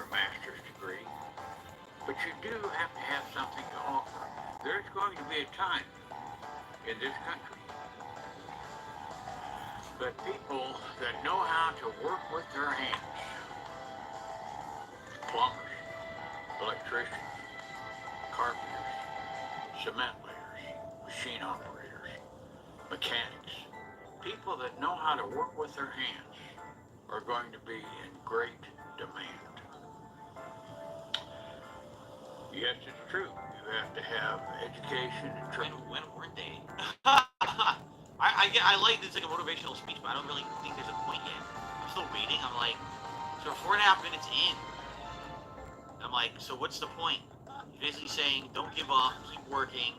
a master's degree, but you do have to have something to offer. There's going to be a time in this country that people that know how to work with their hands, plumbers, electricians, carpenters, cement layers, machine operators, mechanics, people that know how to work with their hands are going to be in great demand. Yes, it's true. You have to have education and training. When weren't they? I like it's like a motivational speech, but I don't really think there's a point yet. I'm still reading. I'm like, so 4.5 minutes in, I'm like, so what's the point? He's basically saying, don't give up, keep working.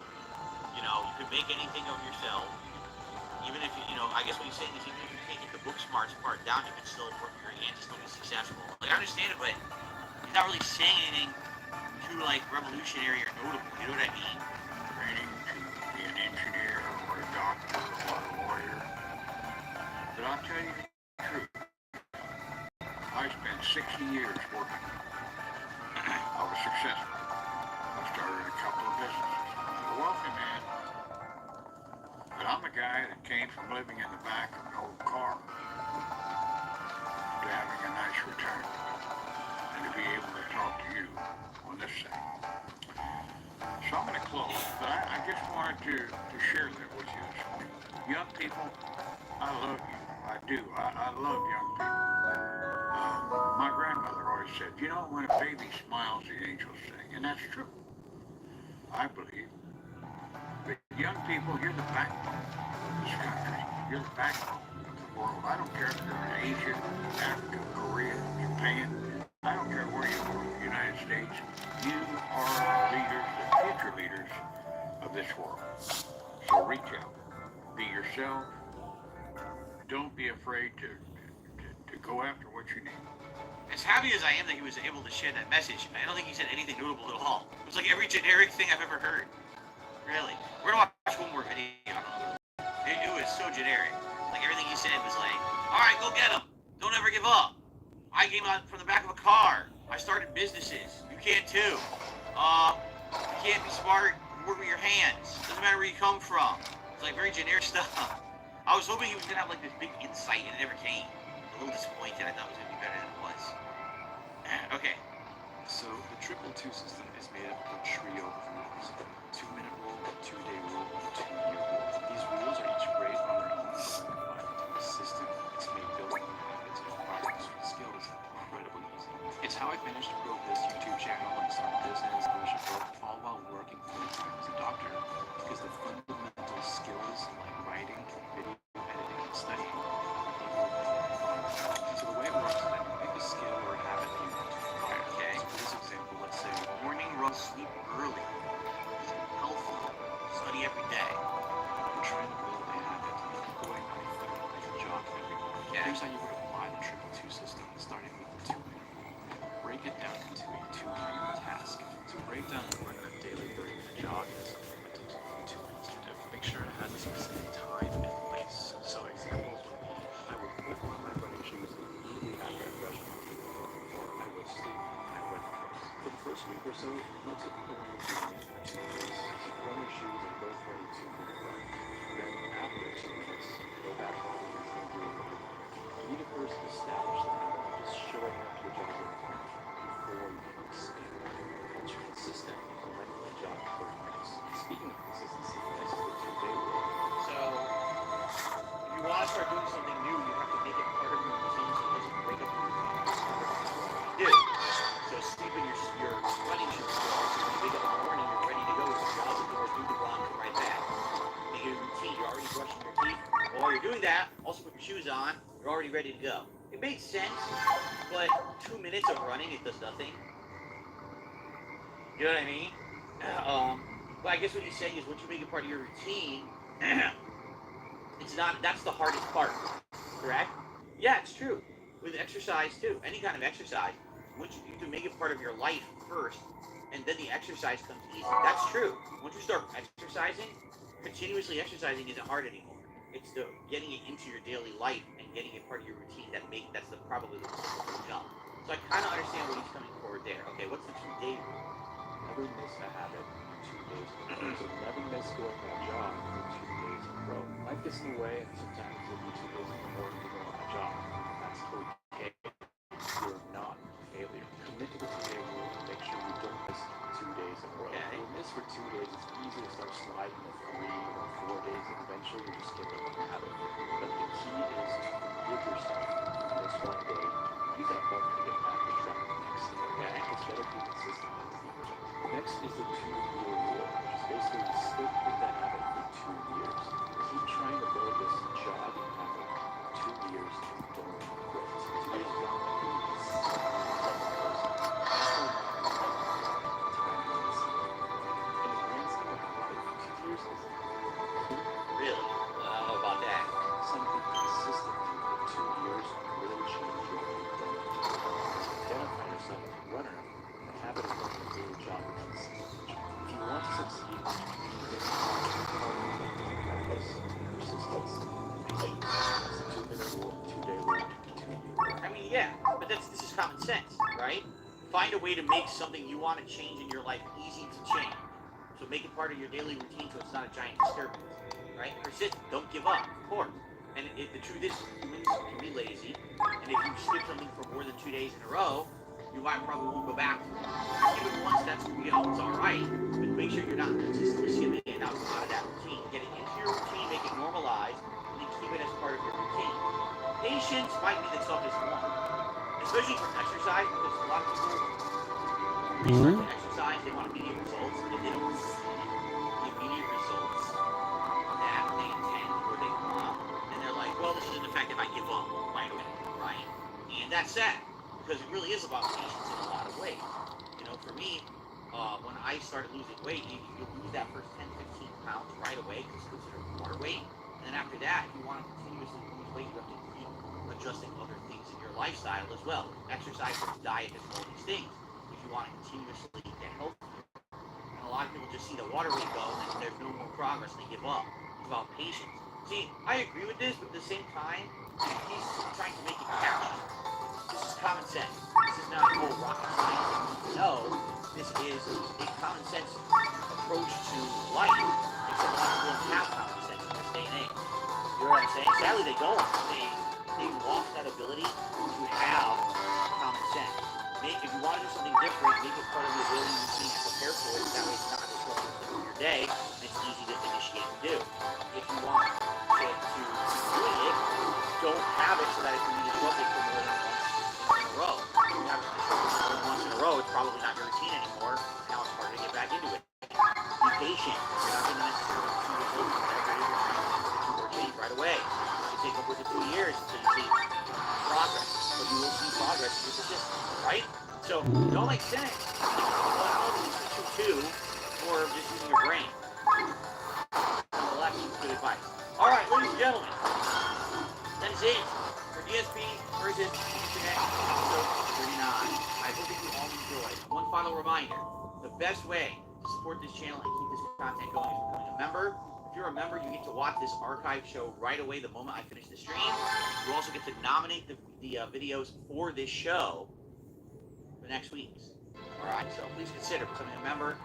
You know, you can make anything of yourself. Even if you know, I guess what he's saying is even if you can't get the book smarts part down, you can still work your hands and still be successful. Like I understand it, but he's not really saying anything too like revolutionary or notable. You know what I mean? Training to be an engineer or a doctor or a lawyer. But I'll tell you the truth. I spent 60 years working. I was successful. I started a couple of businesses. I'm a wealthy man. But I'm a guy that came from living in the back of an old car to having a nice retirement and to be able to talk to you on this thing. So I'm going to close, but I just wanted to share that with you this morning. Young people, I love you. I do. I love young people. My grandmother always said, you know, when a baby smiles, the angels sing. And that's true. I believe. But young people, you're the backbone of this country. You're the backbone of the world. I don't care if you're in Asia, Africa, Korea, Japan. I don't care where you are in the United States. You are the leaders, the future leaders of this world. So reach out. Be yourself. Don't be afraid to go after what you need. As happy as I am that he was able to share that message, I don't think he said anything notable at all. It was like every generic thing I've ever heard. Really. We're gonna watch one more video. It was so generic. Like everything he said was like, alright, go get him. Don't ever give up. I came out from the back of a car. I started businesses. You can too. You can't be smart. Work with your hands. Doesn't matter where you come from. It's like very generic stuff. I was hoping he was gonna have like this big insight and it never came. A little disappointed. I thought it was gonna be better than it was. Okay. So the 222 system is made up of a trio of rules. 2-minute rule, 2-day rule, and 2-year rule. These rules are each great on their own, but when combined into a system, it's made building new habits and acquiring new skills incredibly easy. It's how I managed to grow this YouTube channel and start a business, publish a book, all while working full-time as a doctor, because the fundamental skills like writing, video editing, and studying so the way it works is that you pick a skill or a habit that you want to acquire. Okay. So for this example, let's say Morning run, sleep early. Healthy. Study every day. you're trying to build a habit of going on a foot like a jog every morning. Yeah. Here's how you would apply the 222 system, starting with the 2-minute rule. Break it down into a 2-minute task. So break down what a daily 30-minute jog is into 2 minutes to do. Make sure it has a specific time and place. So examples would be, I would put on my running shoes immediately after I brush my teeth, or I would sleep when I went close. For the first week or so, most of people will do it for 2 days. Put on your shoes and go for a 2-minute run. Then after 2 minutes, go back home and do it again. You need to first establish the habit of just showing up to your jogging appointment before you can expand. Once you're consistent, you can regularly jog 30 minutes. Speaking of consistency, let's go to 2-day rule. So, if you want to start doing something new, you have to make it part of your routine so it doesn't break up your routine. Yeah. So sleep in your running shoes. So when you wake up in the morning, you're ready to go. So you out the door, do the run, come right back. Make it a routine. You're already brushing your teeth. While you're doing that, also put your shoes on. You're already ready to go. It makes sense, but 2 minutes of running, it does nothing. You know what I mean? But I guess what he's saying is once you make it part of your routine, it's not, that's the hardest part, correct? Yeah, it's true. With exercise too, any kind of exercise, once you can make it part of your life first, and then the exercise comes easy. That's true. Once you start exercising, continuously exercising isn't hard anymore. It's the getting it into your daily life and getting it part of your routine that's probably the most difficult jump. So I kind of understand what he's coming for it there. Okay, what's the 2-day rule? Never miss a habit for 2 days in a row. So never miss going on a jog for 2 days in a row. Life gets in the way, and sometimes you'll be too busy in the morning to go on a jog. That's okay. You're not a failure. Commit to the 2-day rule and make sure you don't miss 2 days in a row. Okay. If you miss for 2 days, it's easy to start sliding to 3 or 4 days, and eventually you'll just get in a habit. But the key is to forgive yourself if you miss one day. Use that moment to get back to track next day. Okay. It's better to be consistent than zero. Next is the 2-year rule, which is basically to stick with that habit for 2 years. Keep trying to build this jogging habit for 2 years and don't quit. 2 years is not going to be the same type of person. Time is the same. In the grand scheme of life, 2 years is Really? I don't know about that. something consistent for 2 years really change your way of thinking. Identify yourself as a runner, the habit of running a daily jog becomes huge. If you want to succeed, practice, persistence, patience. That's the 2-minute rule, 2-day rule, 2 years. I mean, yeah, but this is common sense, right? Find a way to make something you want to change in your life easy to change. So make it part of your daily routine so it's not a giant disturbance, right? Persist, don't give up, of course. And the truth is, humans can be lazy, and if you skip something for more than 2 days in a row, you probably won't go back to it. Skip it once, that's, it's all right, but make sure you're not consistently skipping it out of that routine. Get it into your routine, make it normalized, and then keep it as part of your routine. Patience might be the toughest one, especially for exercise, because a lot of people research to exercise, they want immediate results, and if they don't see the immediate results that they intend or they want, then they're like, well, this is an effective, I give up right away, right? And that's sad, because it really is about patience in a lot of ways. You know, for me, when I started losing weight, you lose that first 10, 15 pounds right away, because it's considered water weight, and then after that, if you want to continuously lose weight, you have to keep adjusting other things in your lifestyle as well. Exercise, diet, and all these things. If you want to continuously get healthier. And a lot of people just see the water weight go and there's no more progress and they give up. It's about patience. See, I agree with this, but at the same time, he's trying to make it catchy. This is common sense. This is not rocket science. No, this is a common sense approach to life. Except a lot of people don't have common sense in this day and age. You know what I'm saying? Sadly, they don't. They lost that ability to have common sense. If you want to do something different, make it part of your daily routine to prepare for it. That way it's not disruptive to your day, and it's easy to initiate and do. If you want to keep doing it, don't have it so that it can be disrupted for more than once in a row. If you have it disrupted more than once in a row, it's probably not your routine anymore. Now it's harder to get back into it. Be patient. You're not going to necessarily see results from whatever it is you're trying to change right away. It could take upwards of 2 years until you see progress. But you will see progress if you persist, right? So don't like cynics. Well, I don't know if it's too or just using your brain. Nonetheless, good advice. All right, ladies and gentlemen, that is it for DSP versus Internet episode 39. I hope that you all enjoyed. One final reminder: the best way to support this channel and keep this content going is becoming a member. If you're a member, you get to watch this archive show right away the moment I finish the stream. You also get to nominate the videos for this show for next week's. All right, so please consider becoming a member.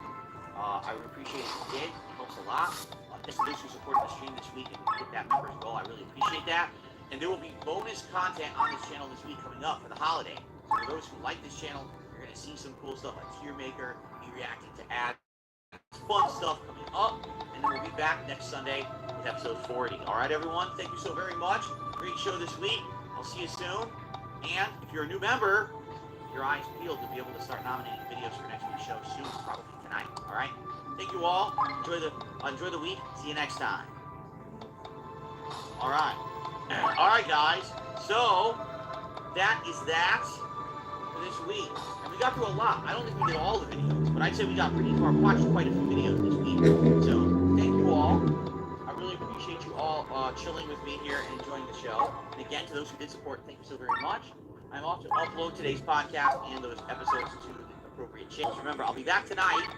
I would appreciate it if you did. It helps a lot. Thanks to those who supported the stream this week and hit that members goal. I really appreciate that. And there will be bonus content on this channel this week coming up for the holiday. So for those who like this channel, you're going to see some cool stuff like Tier Maker, me reacting to ads, fun stuff coming up. And then we'll be back next Sunday with episode 40. All right, everyone. Thank you so very much. Great show this week. I'll see you soon. And if you're a new member, your eyes peeled to be able to start nominating videos for next week's show soon, probably tonight. All right. Thank you all. Enjoy the week. See you next time. All right. All right, guys. So that is that for this week, and we got through a lot. I don't think we did all the videos, but I'd say we got watched quite a few videos this week. So thank you all. I really appreciate you all chilling with me here and enjoying the show. And again, to those who did support, thank you so very much. I'm off to upload today's podcast and those episodes to the appropriate channels. Remember, I'll be back tonight,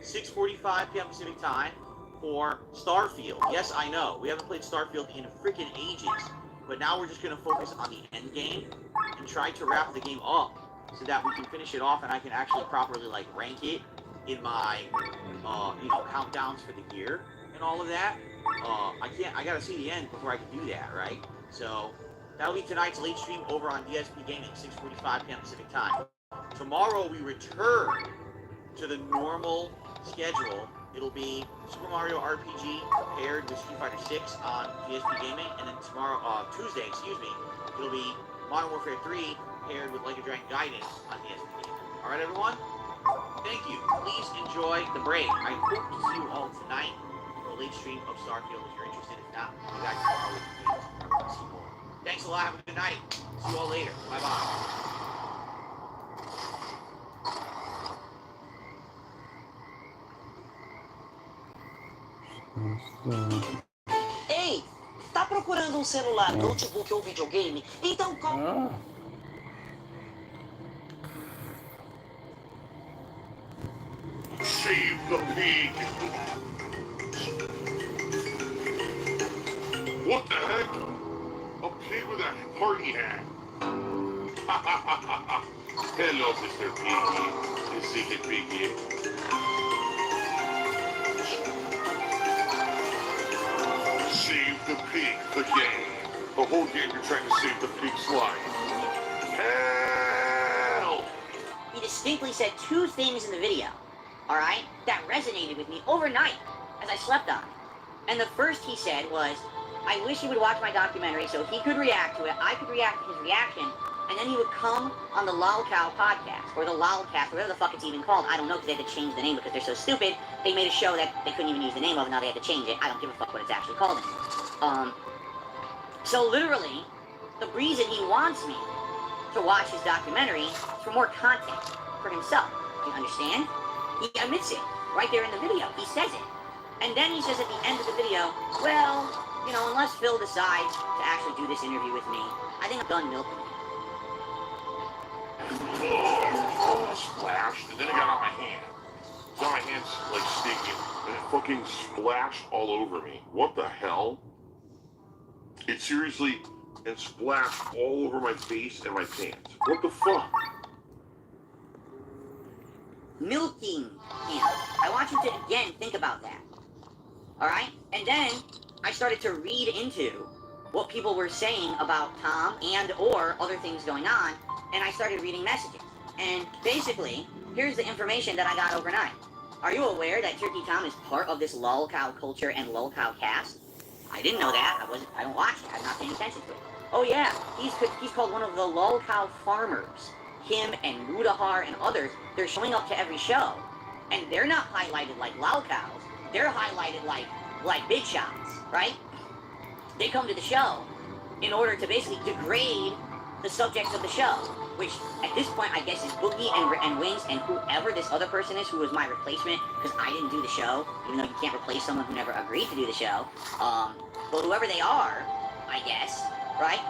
6:45 p.m. Pacific time, for Starfield. Yes, I know, we haven't played Starfield in freaking ages, but now we're just going to focus on the end game and try to wrap the game up so that we can finish it off and I can actually properly like rank it in my countdowns for the year and all of that. I gotta see the end before I can do that, right? So that'll be tonight's late stream over on DSP Gaming, 6:45 p.m. Pacific time. Tomorrow we return to the normal schedule. It'll be Super Mario RPG paired with Street Fighter 6 on DSP Gaming, and then Tuesday, it'll be Modern Warfare 3 paired with Like a Dragon Gaiden on DSP Gaming. All right, everyone? Thank you. Please enjoy the break. I hope to see you all tonight for a late stream of Starfield if you're interested. If not, you guys tomorrow with the see more. Thanks a lot. Have a good night. See you all later. Bye-bye. Ei, tá procurando um celular, notebook ou videogame? Então Save the pig! What the heck? A pig with a party hat! Hello, Mr. Piggy. The secret piggy. Save the pig, the game. The whole game you're trying to save the pig's life. Help! he distinctly said two things in the video, all right, that resonated with me overnight as I slept on it. And the first he said was, I wish he would watch my documentary so he could react to it, I could react to his reaction, and then he would come on the Lolcow podcast, or the Lolcast, or whatever the fuck it's even called. I don't know, because they had to change the name because they're so stupid. They made a show that they couldn't even use the name of, and now they had to change it. I don't give a fuck what it's actually called anymore. So literally, the reason he wants me to watch his documentary is for more content for himself. You understand? He admits it right there in the video. He says it. And then he says at the end of the video, well, unless Phil decides to actually do this interview with me, I think I'm done milking it. Oh, splashed, and then it got on my hand. So my hand's like sticky, and it fucking splashed all over me. What the hell? It seriously, and splashed all over my face and my pants. What the fuck? Milking him. I want you to again think about that. Alright? And then I started to read into what people were saying about Tom and or other things going on, and I started reading messages. And basically, here's the information that I got overnight. Are you aware that Turkey Tom is part of this Lolcow culture and Lolcow cast? I didn't know that. I don't watch it. I'm not paying attention to it. Oh yeah, he's called one of the Lolcow farmers. Him and Mudahar and others, they're showing up to every show. And they're not highlighted like Lolcows. They're highlighted like big shots, right? They come to the show in order to basically degrade the subjects of the show, which at this point I guess is Boogie and Wings and whoever this other person is who was my replacement, because I didn't do the show, even though you can't replace someone who never agreed to do the show. But whoever they are, I guess, right?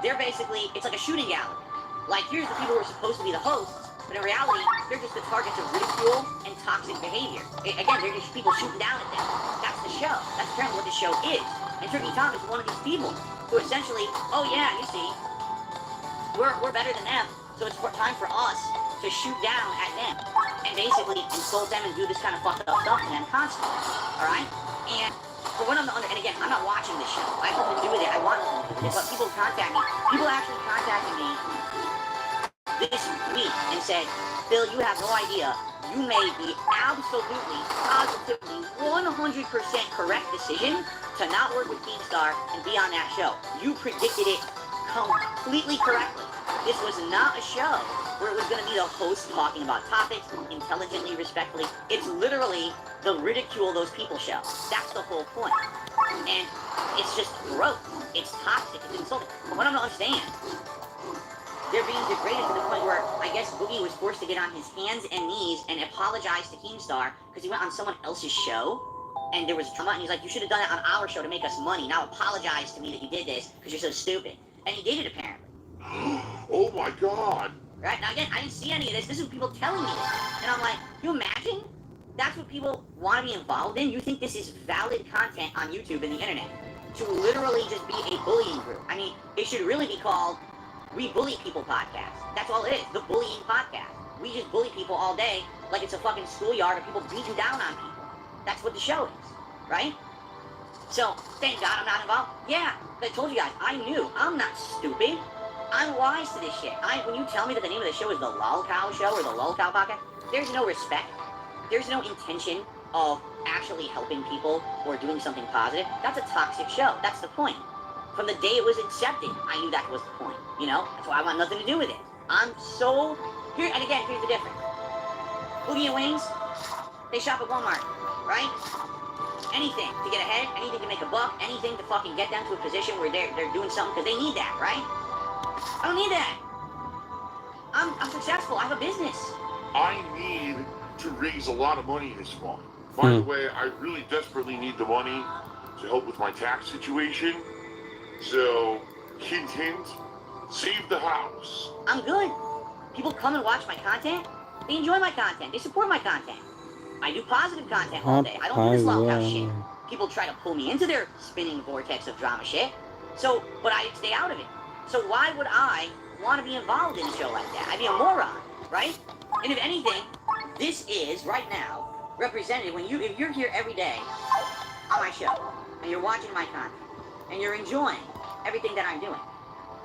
They're basically, it's like a shooting gallery. Like, here's the people who are supposed to be the hosts, but in reality, they're just the targets of ridicule and toxic behavior. Again, they're just people shooting down at them. That's the show. That's apparently what the show is. And Turkey Tom is one of these people who essentially, oh yeah, you see, we're better than them, so it's time for us to shoot down at them and basically insult them and do this kind of fucked up stuff to them constantly. Alright? And for what I'm under, and again, I'm not watching the show. I have nothing to do with it. I want nothing to do with it. But people contact me. People actually contacted me this week and said, Phil, you have no idea. You made the absolutely, positively, 100% correct decision to not work with Keemstar and be on that show. You predicted it completely correctly. This was not a show where it was going to be the host talking about topics intelligently, respectfully. It's literally the ridicule those people show. That's the whole point. And it's just gross. It's toxic. It's insulting. But what I don't understand, they're being degraded to the point where I guess Boogie was forced to get on his hands and knees and apologize to Keemstar because he went on someone else's show and there was drama, and he's like, you should have done it on our show to make us money. Now apologize to me that you did this because you're so stupid. And he did it apparently. Oh my god! Right? Now again, I didn't see any of this. This is people telling me this. And I'm like, can you imagine? That's what people want to be involved in? You think this is valid content on YouTube and the internet? To literally just be a bullying group. I mean, it should really be called We Bully People podcast. That's all it is, the bullying podcast. We just bully people all day like it's a fucking schoolyard of people beating down on people. That's what the show is, right? So, thank God I'm not involved. Yeah, I told you guys, I knew. I'm not stupid. I'm wise to this shit. When you tell me that the name of the show is the Lol Cow Show or the Lol Cow Podcast, there's no respect. There's no intention of actually helping people or doing something positive. That's a toxic show. That's the point. From the day it was accepted, I knew that was the point. You know? That's why I want nothing to do with it. I'm so... Here, and again, here's the difference. Boogie and Wings, they shop at Walmart, right? Anything to get ahead, anything to make a buck, anything to fucking get them to a position where they're doing something because they need that, right? I don't need that. I'm successful. I have a business. I need to raise a lot of money this month. By the way, I really desperately need the money to help with my tax situation. So, hint, hint, save the house. I'm good. People come and watch my content. They enjoy my content. They support my content. I do positive content all day. I don't do this lol cow shit. People try to pull me into their spinning vortex of drama shit. So, but I stay out of it. So why would I want to be involved in a show like that? I'd be a moron, right? And if anything, this is, right now, represented if you're here every day on my show, and you're watching my content, and you're enjoying everything that I'm doing,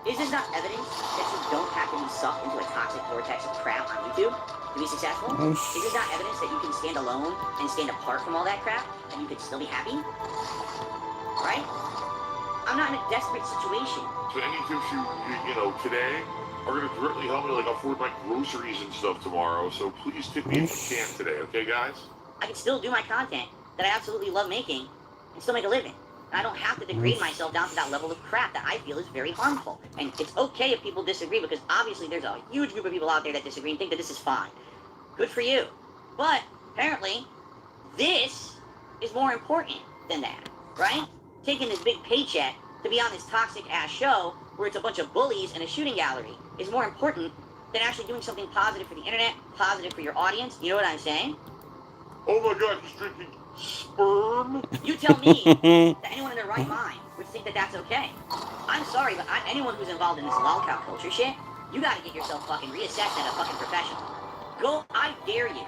is this not evidence that you don't have to be sucked into a toxic vortex of crap on YouTube to be successful? Is this not evidence that you can stand alone and stand apart from all that crap, and you could still be happy? Right? I'm not in a desperate situation. So any tips you know, today are going to directly help me, like, afford my groceries and stuff tomorrow. So please tip me if you can today, okay, guys? I can still do my content that I absolutely love making and still make a living. And I don't have to degrade myself down to that level of crap that I feel is very harmful. And it's okay if people disagree, because obviously there's a huge group of people out there that disagree and think that this is fine. Good for you. But apparently, this is more important than that, right? Taking this big paycheck to be on this toxic-ass show where it's a bunch of bullies and a shooting gallery is more important than actually doing something positive for the internet, positive for your audience. You know what I'm saying? Oh my God, he's drinking sperm? You tell me that anyone in their right mind would think that that's okay. I'm sorry, but anyone who's involved in this lolcow culture shit, you gotta get yourself fucking reassessed at a fucking professional. I dare you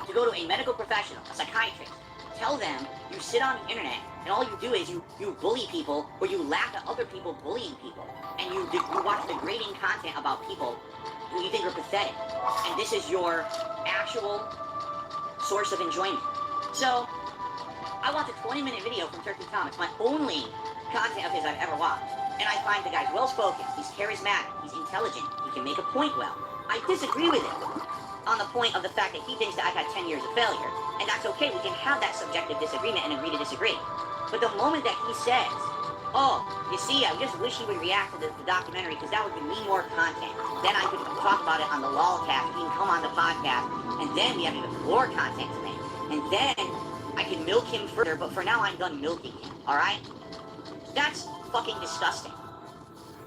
to go to a medical professional, a psychiatrist. Tell them you sit on the internet and all you do is you bully people, or you laugh at other people bullying people, and you watch degrading content about people who you think are pathetic, and this is your actual source of enjoyment. So, I watched a 20-minute video from Turkey Tom. It's my only content of his I've ever watched, and I find the guy's well-spoken, he's charismatic, he's intelligent, he can make a point well. I disagree with him on the point of the fact that he thinks that I've had 10 years of failure, and that's okay, we can have that subjective disagreement and agree to disagree. But the moment that he says, oh, you see, I just wish he would react to the documentary because that would give me more content. Then I could talk about it on the LOLcast, he can come on the podcast, and then we have even more content to make. And then I can milk him further, but for now I'm done milking him, alright? That's fucking disgusting.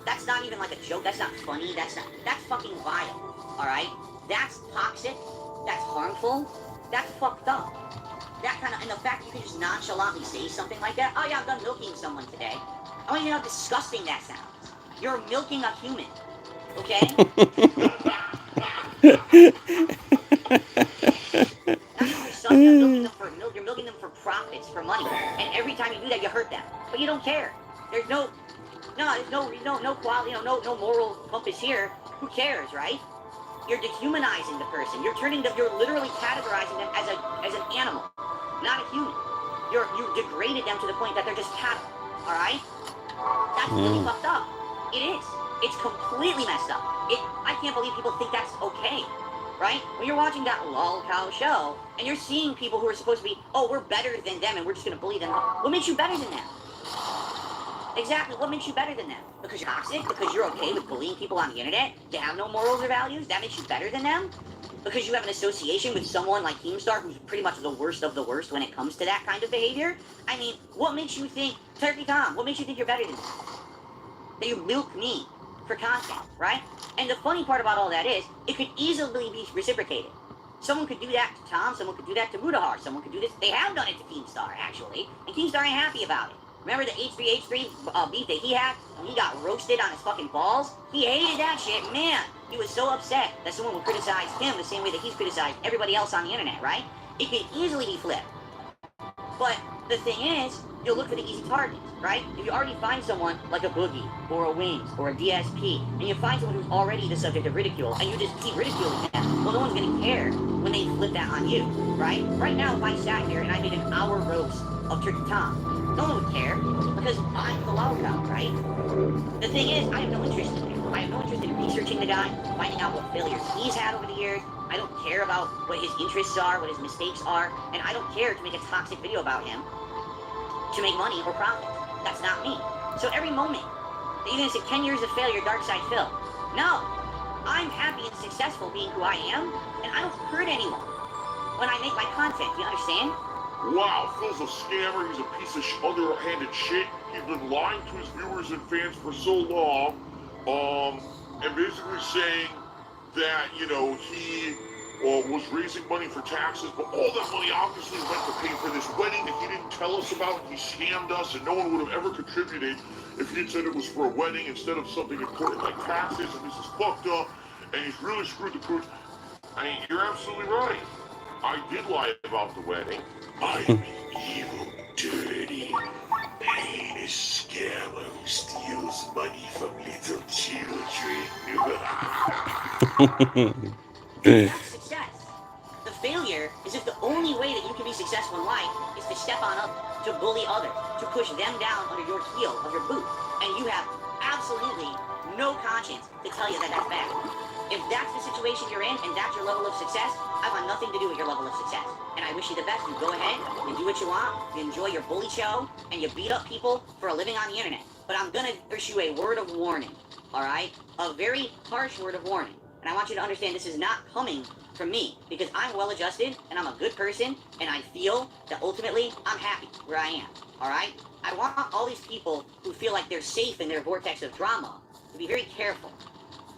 That's not even like a joke, that's not funny, that's fucking vile, alright? That's toxic, that's harmful, that's fucked up. That kind of, and the fact that you can just nonchalantly say something like that, oh yeah, I'm done milking someone today. I want you to know how disgusting that sounds. You're milking a human, okay? Not even your son, you're milking them for profits, for money. And every time you do that, you hurt them. But you don't care. There's no quality, no moral compass here. Who cares, right? You're dehumanizing the person. You're literally categorizing them as an animal, not a human. You degraded them to the point that they're just cattle, all right? That's really fucked up. It is. It's completely messed up. I can't believe people think that's okay, right? When you're watching that lolcow show, and you're seeing people who are supposed to be, oh, we're better than them, and we're just gonna bully them. What makes you better than them? Exactly, what makes you better than them? Because you're toxic? Because you're okay with bullying people on the internet? They have no morals or values? That makes you better than them? Because you have an association with someone like Keemstar, who's pretty much the worst of the worst when it comes to that kind of behavior? I mean, what makes you think, Turkey Tom, what makes you think you're better than them? That you milk me for content, right? And the funny part about all that is, it could easily be reciprocated. Someone could do that to Tom, someone could do that to Mudahar, someone could do this. They have done it to Keemstar, actually, and Keemstar ain't happy about it. Remember the H3 beef that he had when he got roasted on his fucking balls? He hated that shit, man. He was so upset that someone would criticize him the same way that he's criticized everybody else on the internet, right? It could easily be flipped. But the thing is, you'll look for the easy targets, right? If you already find someone like a Boogie, or a Wings, or a DSP, and you find someone who's already the subject of ridicule, and you just keep ridiculing them, well, no one's gonna care when they flip that on you, right? Right now, if I sat here and I made an hour roast of Turkey Tom, no one would care, because I'm the loud crowd, right? The thing is, I have no interest in it. I have no interest in researching the guy, finding out what failures he's had over the years. I don't care about what his interests are, what his mistakes are, and I don't care to make a toxic video about him to make money or profit. That's not me. So every moment, you're gonna say 10 years of failure, dark side Phil. No, I'm happy and successful being who I am, and I don't hurt anyone when I make my content. You understand? Wow, Phil's a scammer. He's a piece of underhanded shit. He's been lying to his viewers and fans for so long, and basically saying that, you know, he was raising money for taxes, but all that money obviously went to pay for this wedding that he didn't tell us about. He scammed us, and no one would have ever contributed if he had said it was for a wedding instead of something important like taxes, and this is fucked up, and he's really screwed the pooch. I mean, you're absolutely right. I did lie about the wedding. I'm evil, dirty, heinous scammer who steals money from little children. That's success. The failure is if the only way that you can be successful in life is to step on up, to bully others, to push them down under your heel of your boot, and you have absolutely no conscience to tell you that that's bad. If that's the situation you're in and that's your level of success, I want nothing to do with your level of success. And I wish you the best. You go ahead, you do what you want, you enjoy your bully show, and you beat up people for a living on the internet. But I'm gonna issue a word of warning, all right? A very harsh word of warning. And I want you to understand this is not coming from me, because I'm well-adjusted, and I'm a good person, and I feel that ultimately I'm happy where I am, all right? I want all these people who feel like they're safe in their vortex of drama to be very careful,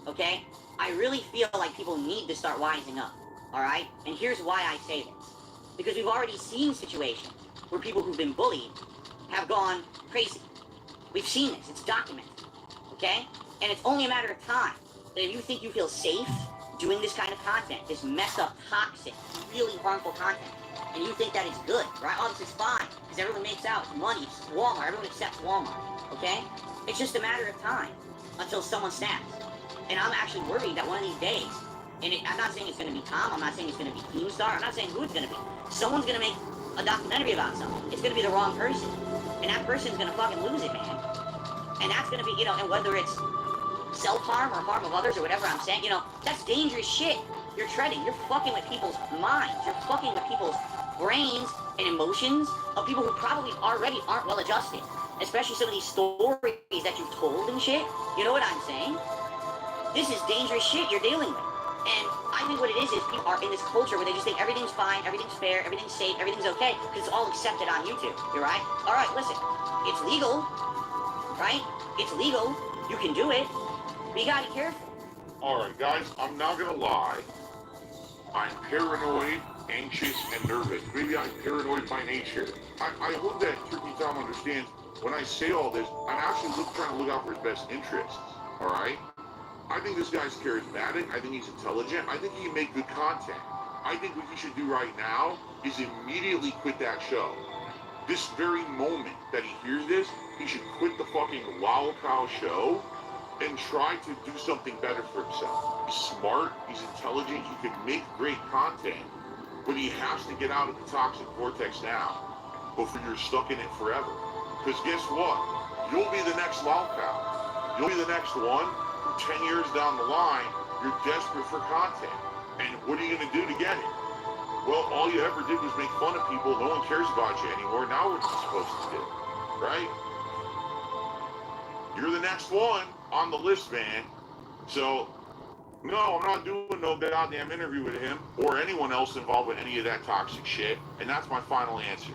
okay? I really feel like people need to start wising up, all right? And here's why I say this. Because we've already seen situations where people who've been bullied have gone crazy. We've seen this. It's documented, okay? And it's only a matter of time that if you think you feel safe doing this kind of content, this messed up, toxic, really harmful content, and you think that it's good, right? Oh, this is fine, because everyone makes out money, it's Walmart, everyone accepts Walmart, okay? It's just a matter of time until someone snaps. And I'm actually worried that one of these days, and I'm not saying it's going to be Tom, I'm not saying it's going to be Keemstar, I'm not saying who it's going to be. Someone's going to make a documentary about something. It's going to be the wrong person. And that person's going to fucking lose it, man. And that's going to be, you know, and whether it's self-harm or harm of others or whatever I'm saying, you know, that's dangerous shit. You're treading, you're fucking with people's minds, you're fucking with people's brains and emotions of people who probably already aren't well adjusted. Especially some of these stories that you've told and shit. You know what I'm saying? This is dangerous shit you're dealing with. And I think what it is people are in this culture where they just think everything's fine, everything's fair, everything's safe, everything's okay, because it's all accepted on YouTube. You're right? All right, listen. It's legal, right? It's legal. You can do it. But you gotta be careful. All right, guys, I'm not gonna lie. I'm paranoid, anxious, and nervous. Maybe I'm paranoid by nature. I hope that Turkey Tom understands when I say all this, I'm actually trying to look out for his best interests. All right? I think this guy's charismatic. I think he's intelligent. I think he can make good content. I think what he should do right now is immediately quit that show. This very moment that he hears this, he should quit the fucking Wow Cow show and try to do something better for himself. He's smart. He's intelligent. He can make great content. But he has to get out of the toxic vortex now before you're stuck in it forever. Because guess what? You'll be the next Wow Cow. You'll be the next one. 10 years down the line, you're desperate for content. And what are you going to do to get it? Well, all you ever did was make fun of people. No one cares about you anymore. Now what are you supposed to do? Right? You're the next one on the list, man. So, no, I'm not doing no goddamn interview with him or anyone else involved with any of that toxic shit. And that's my final answer.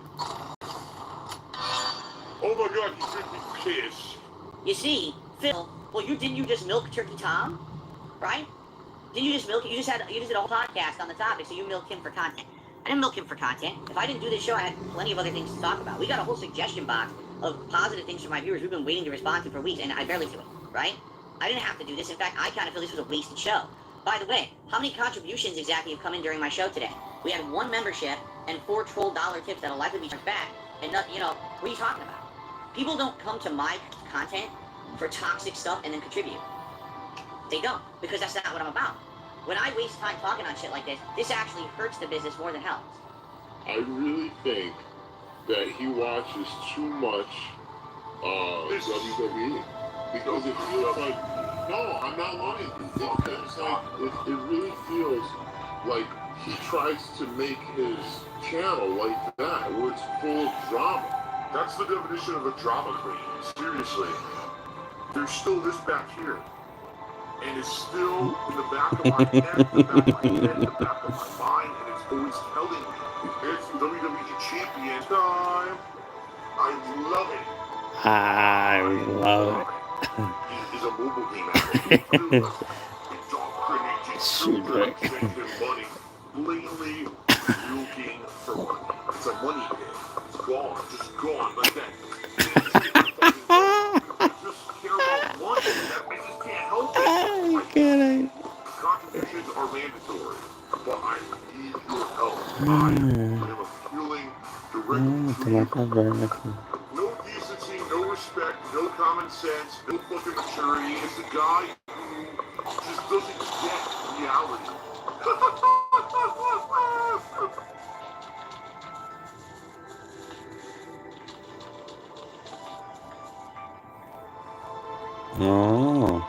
Oh my God, he took me for kiss. You see, Phil, well, didn't you just milk Turkey Tom, right? Didn't you just milk it? You just did a whole podcast on the topic, so you milked him for content. I didn't milk him for content. If I didn't do this show, I had plenty of other things to talk about. We got a whole suggestion box of positive things from my viewers we've been waiting to respond to for weeks, and I barely do it, right? I didn't have to do this. In fact, I kind of feel this was a wasted show. By the way, how many contributions exactly have come in during my show today? We had 1 membership and 4 troll dollar tips that'll likely be charged back, and not, what are you talking about? People don't come to my content for toxic stuff and then contribute. They don't, because that's not what I'm about. When I waste time talking on shit like this actually hurts the business more than helps. I really think that he watches too much WWE because it feels like, no, I'm not lying. It feels like, it really feels like he tries to make his channel like that, where it's full of drama. That's the definition of a drama queen. Seriously. There's still this back here. And it's still in the back of my head, the back of my head, the back of my mind, and it's always telling me, it's WWE Champion time. I love it. I love He is a mobile game actor. Indoctrinated children send him money, blatantly looking for money. It's a money pit. It's gone, just gone like that. I just care about money. I just can't help it. I get it. Contributions are mandatory, but I need your help. I am appealing directly to you. No decency, no respect, no common sense, no fucking maturity. It's a guy who just doesn't get reality. Oh.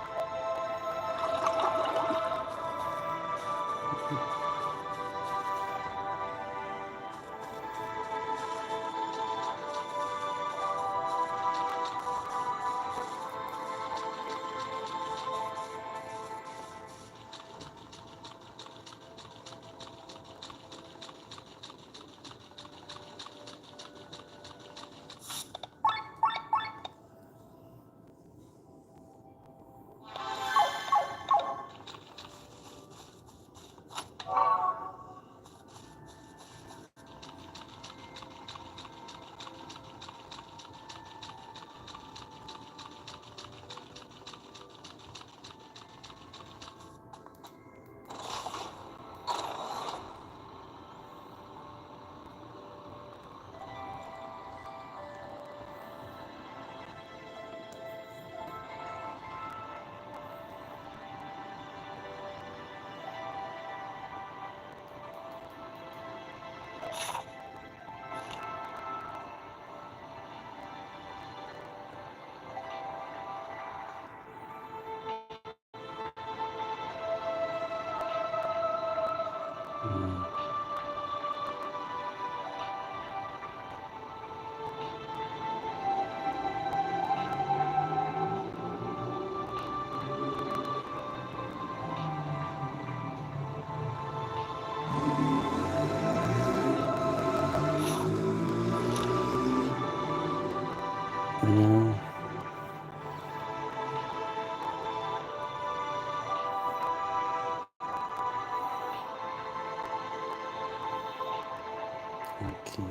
Okay.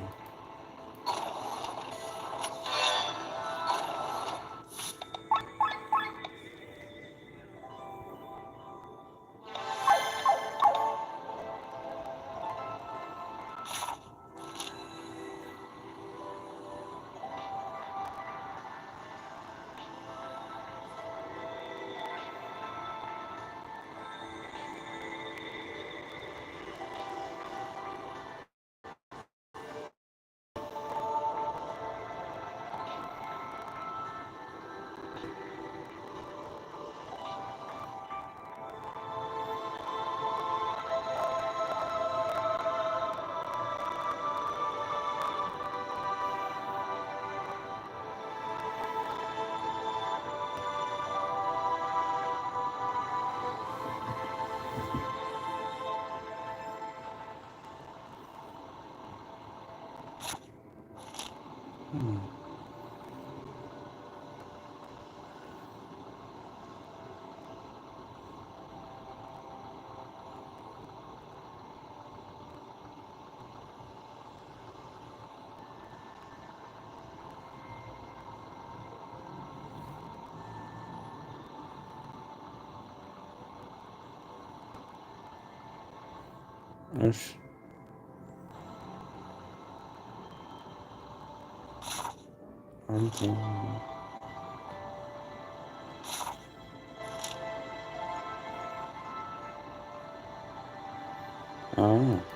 Oxe. Ok. Ah.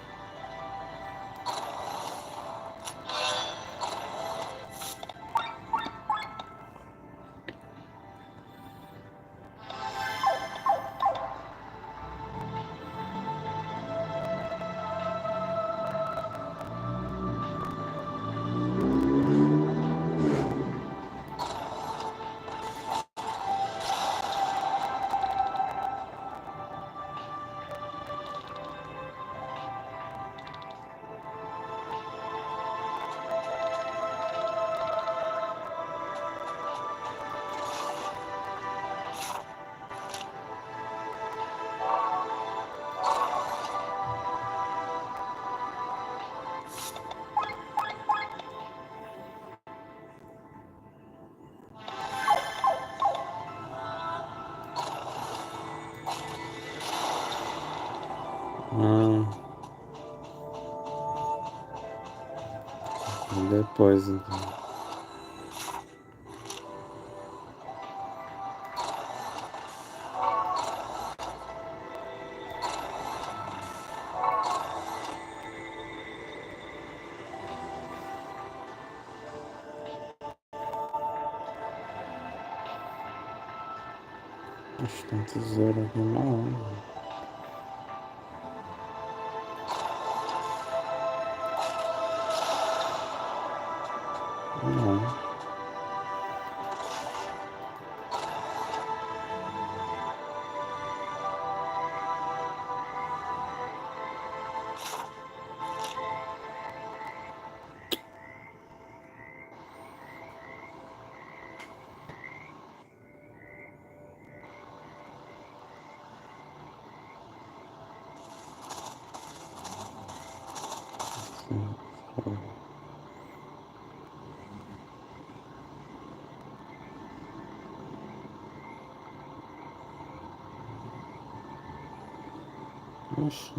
Depois, então. Acho que tem tesouro aqui na hora. Não. Sim. Oxi,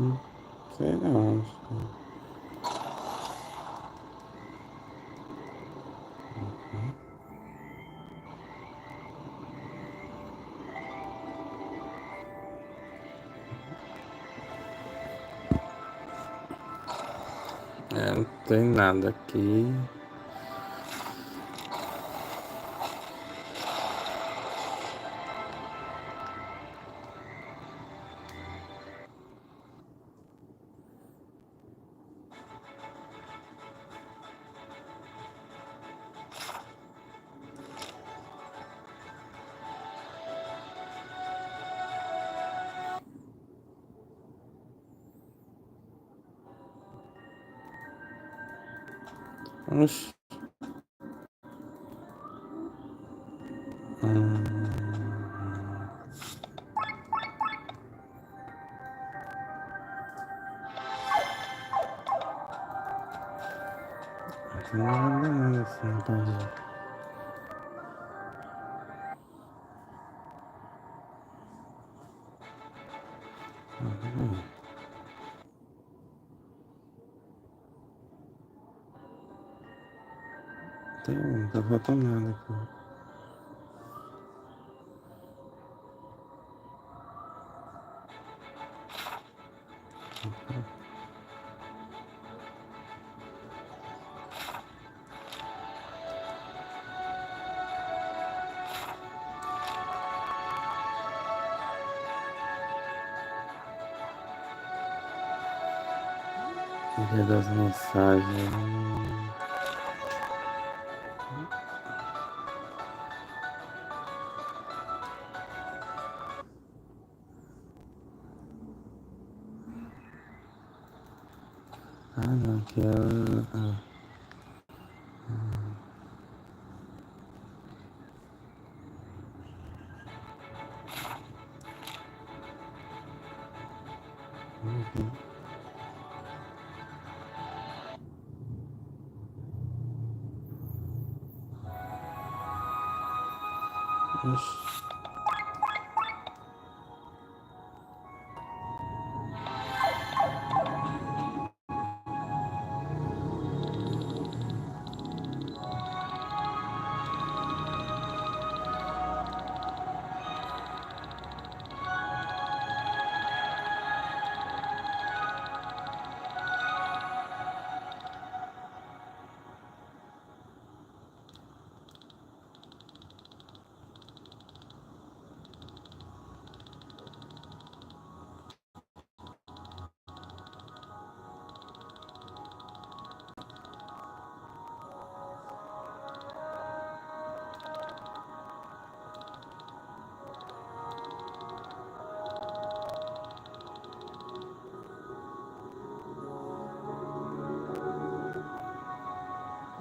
sei não. É, não tem nada aqui. Oxi. Aqui não vai dar nada assim, não tá. Não tá faltando nada aqui. Ver das mensagens. Ah, não, aqui é. Oxi.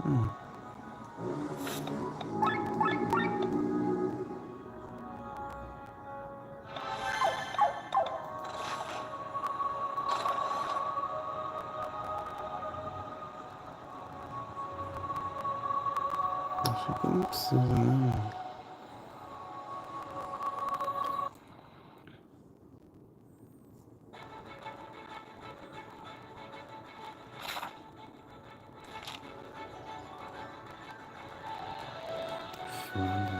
Acho que não precisa, né? Foda.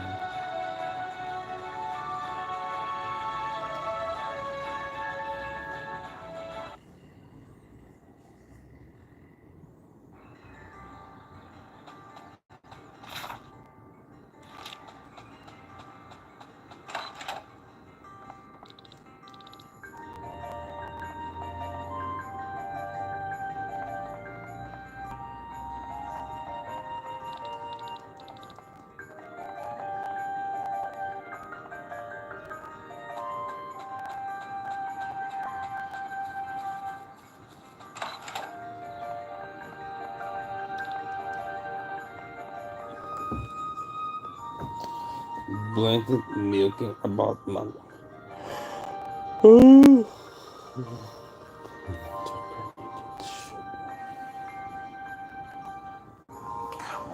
Blanket milking about money.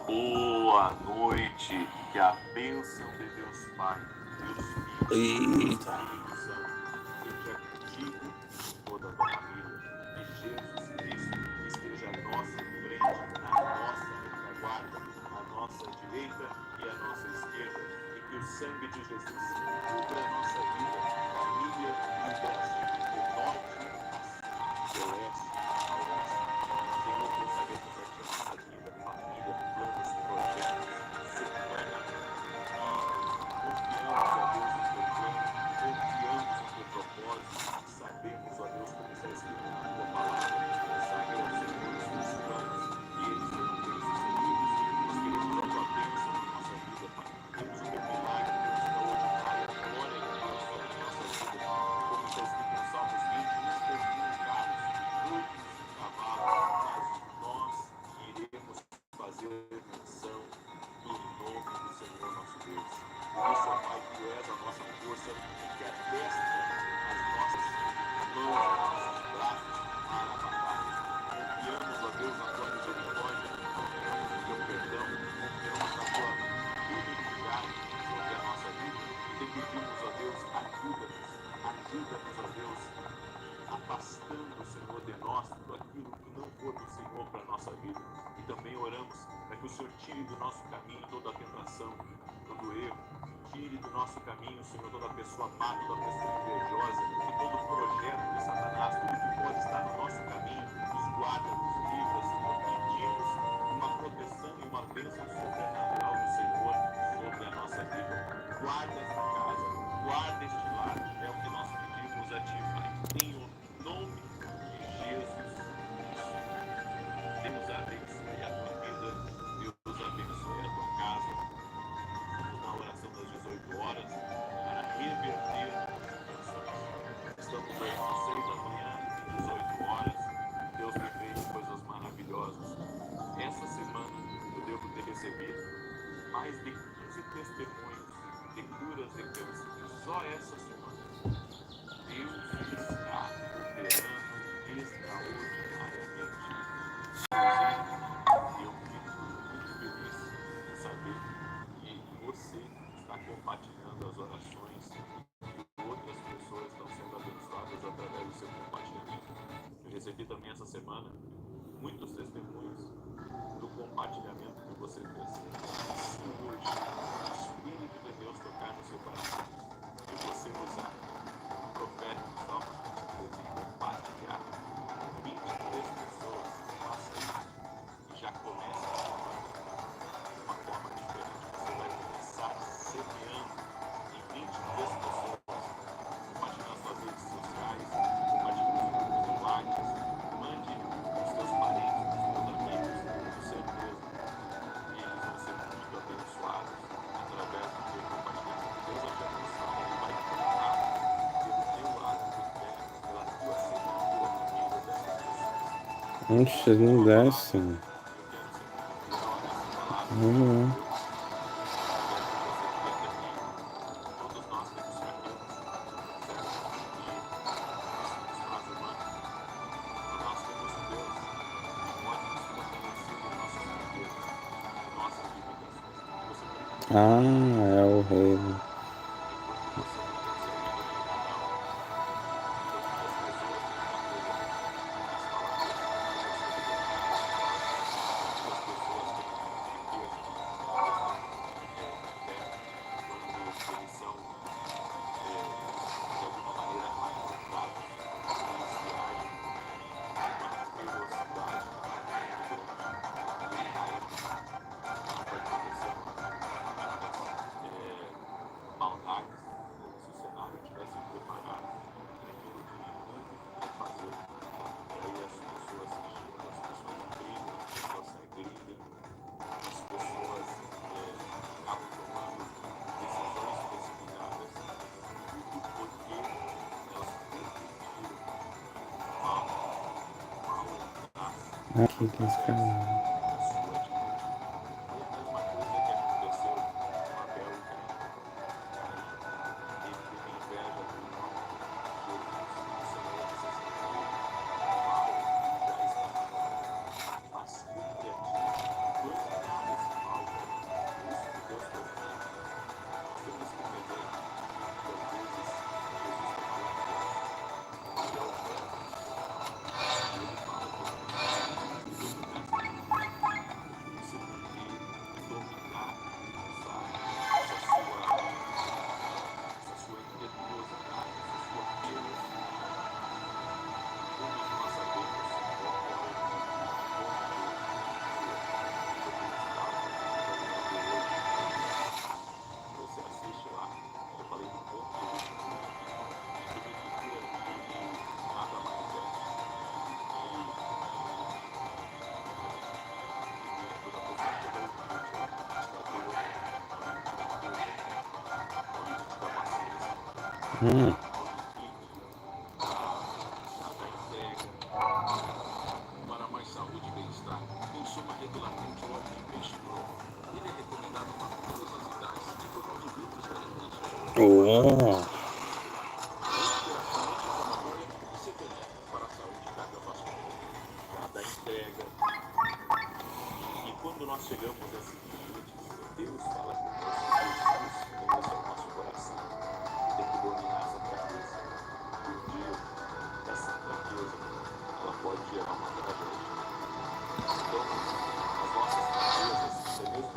Boa noite, que a bênção de Deus Pai, Deus Filho e Eita. Espírito Santo seja contigo e toda a tua família. Que Jesus Cristo esteja à nossa frente, à nossa retaguarda, à nossa direita e à nossa esquerda. E que o sangue de Jesus cubra a nossa vida, família e o Brasil, do norte a sul, do leste ao oeste. Senhor, consagramos a ti a nossa vida, família, planos, projetos, semana e confiamos, ó Deus, no teu plano, confiamos no teu propósito, sabemos, ó Deus, como está escrito na tua palavra, consagra ao Senhor os teus planos e eles serão bem-sucedidos. Nós queremos a tua bênção na nossa vida, Pai. Queremos o teu milagre, o teu extraordinário, a glória de Deus sobre a nossa vida. Como está escrito no Salmos 20, uns terminam carros, outros cavalos, mas nós iremos fazer menção do nome do Senhor nosso Deus. Por isso, ó Pai, tu és a nossa força que adestra as nossas mãos, os nossos braços para a batalha. Confiamos, ó Deus, na tua misericórdia, confiamos no teu perdão, confiamos na tua benignidade sobre a nossa vida. E te pedimos, ó Deus, ajuda-nos, ó Deus, afastando, Senhor, de nós tudo aquilo que não for do Senhor para a nossa vida. E também oramos para que o Senhor tire do nosso caminho toda a tentação, todo erro. Tire do nosso caminho, Senhor, toda pessoa má, toda pessoa invejosa, e todo projeto de Satanás, tudo que pode estar no nosso caminho, nos guarda, nos livra, Senhor. Pedimos uma proteção e uma bênção sobrenatural do Senhor sobre a nossa vida. Guarda esta casa, guarda este lar, é o que nós pedimos a Ti, Pai. Em nome de Jesus Cristo. Deus abençoe a tua vida, Deus abençoe a tua casa. Estamos na oração das 18 horas para reverter as situações. Estamos aí às 6 da manhã, 18 horas. Deus tem feito coisas maravilhosas. Essa semana eu devo ter recebido mais de 15 testemunhos de curas de câncer. Só essa semana. Deus está operando extraordinariamente. Inclusive, eu fico muito feliz em saber que você está compartilhando as orações e que outras pessoas estão sendo abençoadas através do seu compartilhamento. Eu recebi também essa semana muitos testemunhos do compartilhamento que você fez. Se hoje o Espírito de Deus tocar no seu coração e você usar o profético Salmo 23 e compartilhar 23 pessoas, faça isso e já comece a de uma forma diferente. Você vai começar semeando em 23 pessoas, compartilhando nas suas redes sociais, compartilhando nos grupos do WhatsApp, mande os seus parentes, os seus amigos, com certeza eles vão ser muito abençoados através do teu compartilhamento. Deus vai te abençoar, Ele vai contar pelo teu lado de fé, pela tua semana, pela família dessas pessoas. Oxe, não desce. Eu quero ser muito fiel a Vamos lá. Todos nós temos fraquezas, certo? E isso nos faz humanos. Então nós temos um Deus que pode nos fortalecer em nossas fraquezas, em nossas limitações. Você pode É o rei. enquanto você não consegue dominar algo, enquanto as pessoas têm uma coisa, as palavras que você consegue dominar, enquanto as pessoas têm riqueza, quando eles são, de alguma maneira, mais educados, eles reagem com uma ferocidade muito grande. E aí, vai acontecendo maldades, como se o cenário tivesse preparado aquilo que o mundo vai fazer. E aí as pessoas se xingam, as pessoas brigam, as pessoas se agridem, as pessoas acabam tomando decisões precipitadas, tudo porque elas permitiram o mal, Aqui tem esse cara. da sua atitude. E a mesma coisa que aconteceu com Abel e Caim. Ele teve inveja do irmão Jesus, e o Senhor disse assim para ele: o mal já está aqui, mas cuide a ti dominar esse mal. É isso que Deus quer fazer. Nós temos que entender que às vezes Jesus está falando com nós, ele é o verbo, e ele fala conosco, e dominar essa situação. Você tem que dominar essa sua impetuosidade, essa sua ferocidade. E todos nós sabemos qual é o ponto de felicidade do hoje. Você assiste lá, eu falei do ponto de vista político, ele nada mais é que quando a pessoa chega ao limite, ao limite da dor, ao limite da culpa, ao limite da paciência, ao limite da entrega para mais saúde e bem-estar. Consuma regularmente o óleo de peixe grosso. Ele é recomendado para todas as idades e promove muitos benefícios. Respiratórios, inflamatório e ser benéfico para a saúde cardiovascular. Cada entrega. E quando nós chegamos a esses limites, Deus fala conosco, Jesus conhece o nosso coração e tem que dominar essa fraqueza. E um dia, essa fraqueza, ela pode gerar uma tragédia. Então, as nossas fraquezas, até mesmo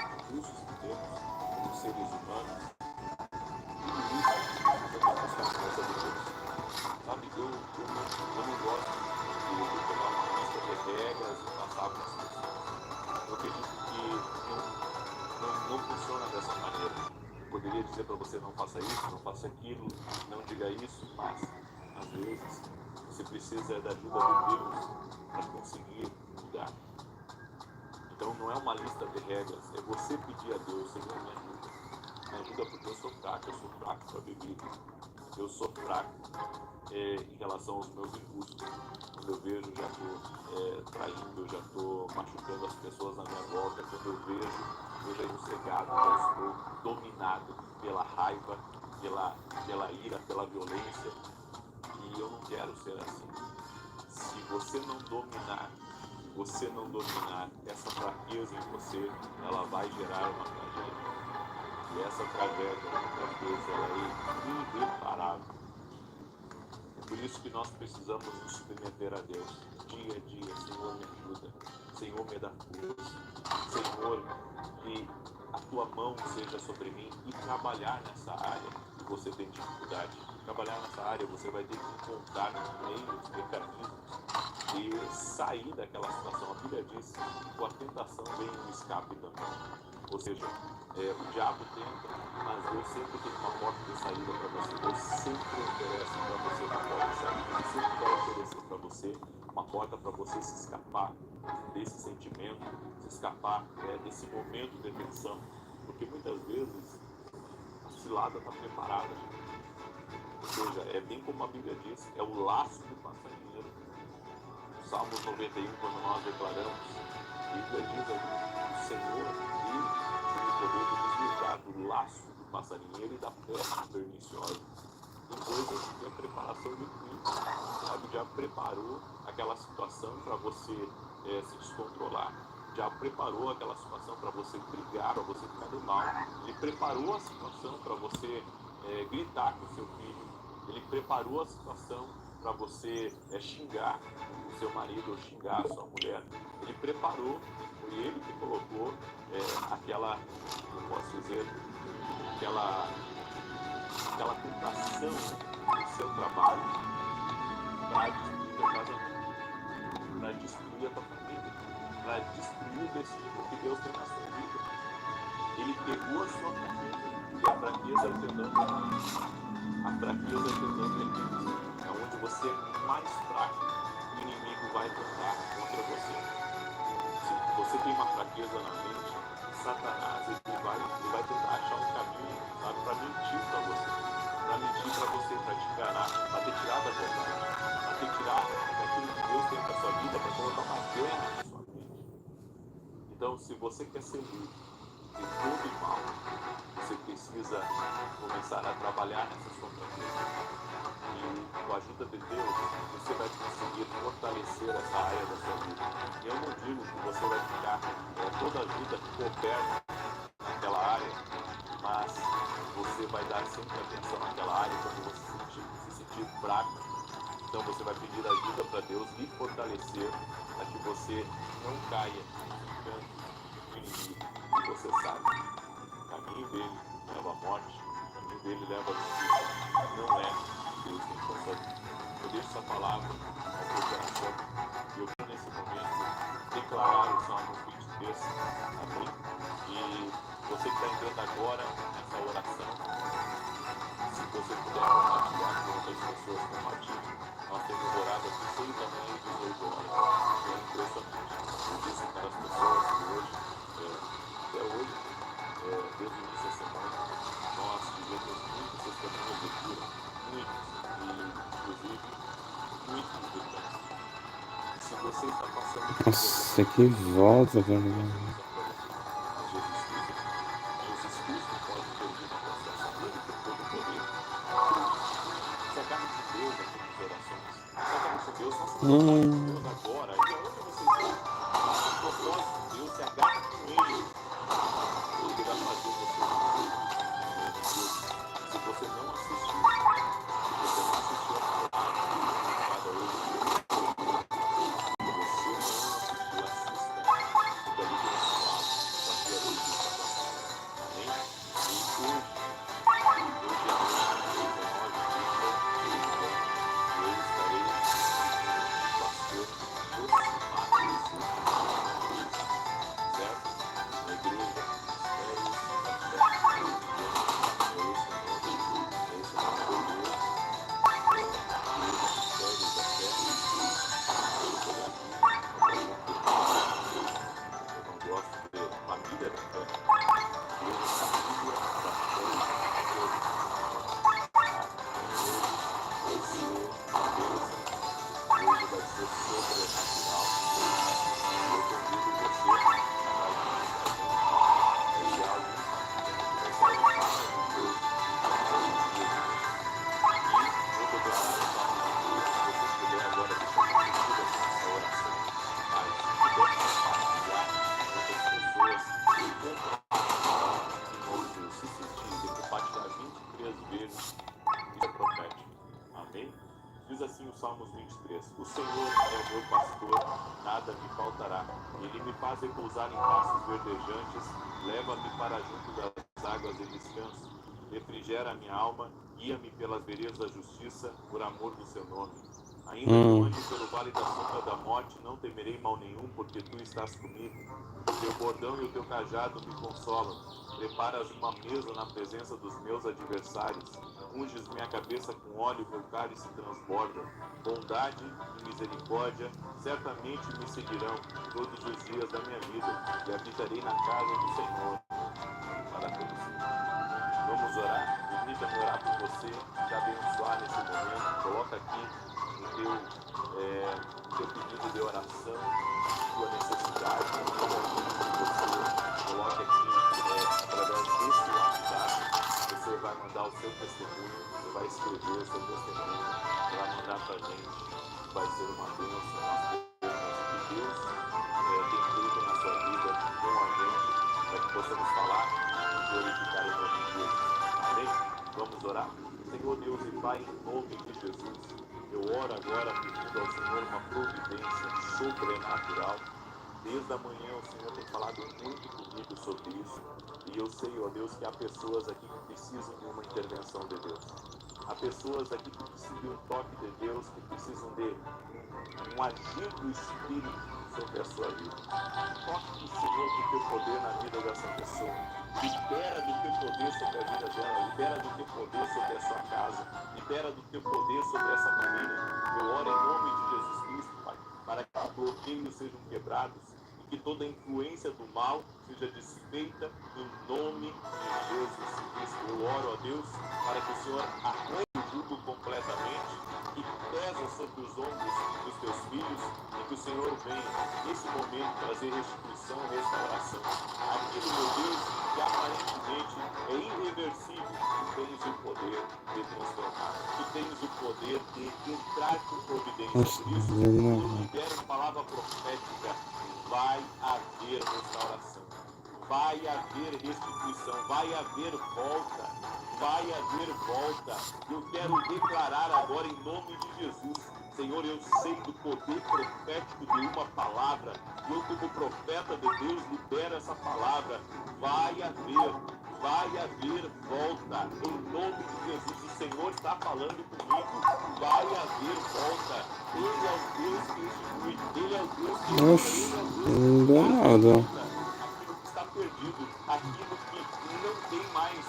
recursos que temos como seres humanos, tudo isso precisamos buscar a força de Deus. Sabe, eu não gosto de pegar uma lista de regras e passar para as pessoas. Eu acredito que não funciona dessa maneira. Eu poderia dizer para você: não faça isso, não faça aquilo, não diga isso, mas às vezes você precisa da ajuda de Deus para conseguir mudar. Então não é uma lista de regras, é você pedir a Deus: Senhor, me ajuda. Me ajuda porque eu sou fraco para beber. Eu sou fraco em relação aos meus impulsos. Quando eu vejo, já estou traindo, eu já estou machucando as pessoas na minha volta. Quando eu vejo, eu já estou cegado, já estou dominado pela raiva, pela ira, pela violência. E eu não quero ser assim. Se você não dominar essa fraqueza em você, ela vai gerar uma tragédia. E essa tragédia, muitas vezes, ela é irreparável. Por isso que nós precisamos nos submeter a Deus, dia a dia. Senhor, me ajuda. Senhor, me dá força. Senhor, que a tua mão seja sobre mim, e trabalhar nessa área que você tem dificuldade. Trabalhar nessa área, você vai ter que encontrar meios, mecanismos de sair daquela situação. A Bíblia diz que com a tentação vem um escape também. Ou seja, o diabo tenta, mas Deus sempre tem uma porta de saída para você. Deus sempre oferece para você uma porta de saída. Ele sempre vai oferecer para você uma porta para você se escapar desse sentimento, se escapar desse momento de tensão. Porque muitas vezes a cilada está preparada. Ou seja, é bem como a Bíblia diz, é o laço do passarinheiro. Salmos 91, quando nós declaramos, a Bíblia diz ali, o Senhor, Ele tem o poder de nos livrar do laço do passarinheiro e da peste perniciosa. Tem coisas que a preparação do Cristo, sabe? Já preparou aquela situação para você se descontrolar. Já preparou aquela situação para você brigar, para você ficar do mal. Ele preparou a situação para você gritar com o seu filho. Ele preparou a situação para você xingar o seu marido ou xingar a sua mulher. Ele preparou, foi ele que colocou aquela, como posso dizer, aquela tentação no seu trabalho para destruir o teu casamento, para destruir a tua família, para destruir o destino que Deus tem na sua vida. Ele pegou a sua fraqueza, e a fraqueza é o tendão de Aquiles. A fraqueza é o tendão de Aquiles. É onde você é mais fraco, o inimigo vai tentar contra você. Se você tem uma fraqueza na mente, Satanás ele vai tentar achar um caminho, sabe, para mentir para você, para te enganar, para te tirar da verdade, para te tirar daquilo que Deus tem para sua vida, para colocar uma guerra na sua mente. Então, se você quer ser livre de todo o mal, você precisa começar a trabalhar nessa sua fraqueza. E com a ajuda de Deus, você vai conseguir fortalecer essa área da sua vida. E eu não digo que você vai ficar toda a vida coberta naquela área, mas você vai dar sempre atenção naquela área quando você se sentir fraco. Então você vai pedir ajuda para Deus lhe fortalecer para que você não caia no canto do inimigo. E você sabe, o caminho dele leva à morte, o caminho dele leva à justiça. Não é Deus tem para sua vida. Eu deixo essa palavra ao teu coração e eu quero nesse momento declarar o Salmo 23, amém? E você que está entrando agora nessa oração, se você puder compartilhar com outras pessoas, compartilhe. Nós temos orado aqui 6 da manhã e 18 horas. É impressionante. Eu disse para as pessoas que hoje, até hoje, desde o início da semana, nós tivemos muitos testemunhos de cura, muitos, e inclusive muitos visitantes. Se você está passando por Nossa, que volta, cara. Jesus Cristo pode intervir na tua situação, ele tem todo o poder. Se agarre com Deus naquelas orações. Se agarre com Deus, faça um propósito com Deus agora. E aonde você está? Faça um propósito com Deus, se agarre com Ele. Ele vai fazer você viver. Se você não assistiu, a palavra hoje, você não assistiu, assista. Porque ali tem uma palavra para ter a luz da salvação. Amém? E hoje é a noite de 19 eu estarei pastor certo? Na igreja, eu não gosto de família da fé. Hoje vai ser sobrenatural. Eu convido você a Amém? Diz assim o Salmos 23. O Senhor é o meu pastor, nada me faltará. Ele me faz repousar em pastos verdejantes, leva-me para junto das águas de descanso. Refrigera a minha alma, guia-me pelas veredas da justiça, por amor do seu nome. Ainda que eu ande pelo vale da sombra da morte, não temerei mal nenhum, porque tu estás comigo. O teu bordão e o teu cajado me consolam. Preparas uma mesa na presença dos meus adversários. Unges minha cabeça com óleo, meu cálice transborda. Bondade e misericórdia certamente me seguirão todos os dias da minha vida, e habitarei na casa do Senhor para todos sempre. Vamos orar? Permita-me orar por você, te abençoar nesse momento. Coloca aqui o teu pedido de escrever seu testemunho para mandar para a gente, vai ser uma bênção. Nós queremos que Deus tem feito na sua vida com a gente, para que possamos falar e glorificar o nome de Jesus. Amém? Vamos orar? Senhor Deus e Pai, em nome de Jesus, eu oro agora pedindo ao Senhor uma providência sobrenatural. Desde a manhã o Senhor tem falado muito comigo sobre isso. E eu sei, ó Deus, que há pessoas aqui que precisam de uma intervenção de Deus. Há pessoas aqui que precisam de um toque de Deus, que precisam de um agir do Espírito sobre a sua vida. Toque do Senhor com o teu poder na vida dessa pessoa. Libera do teu poder sobre a vida dela. Libera do teu poder sobre a sua casa. Libera do teu poder sobre essa família. Eu oro em nome de Jesus Cristo, Pai, para que bloqueios sejam quebrados e que toda influência do mal seja desfeita no nome de Jesus Cristo. Eu oro, ó Deus, para que o Senhor arranque o jugo completamente e pesa sobre os ombros dos teus filhos e que o Senhor venha, nesse momento, trazer restituição e restauração. Aquilo, meu Deus, que aparentemente é irreversível, tu tens o poder de transformar. Tu tens o poder de entrar com providência. Por isso, eu libero uma palavra profética. Vai haver restauração. Vai haver restituição. Vai haver volta. Vai haver volta. Eu quero declarar agora em nome de Jesus. Senhor, eu sei do poder profético de uma palavra. Eu, como profeta de Deus, libero essa palavra. Vai haver volta. Em nome de Jesus, o Senhor está falando comigo. Vai haver volta. Ele é o Deus que institui. Ele é o Deus que Não deu nada. aquilo que está perdido, aquilo que não tem mais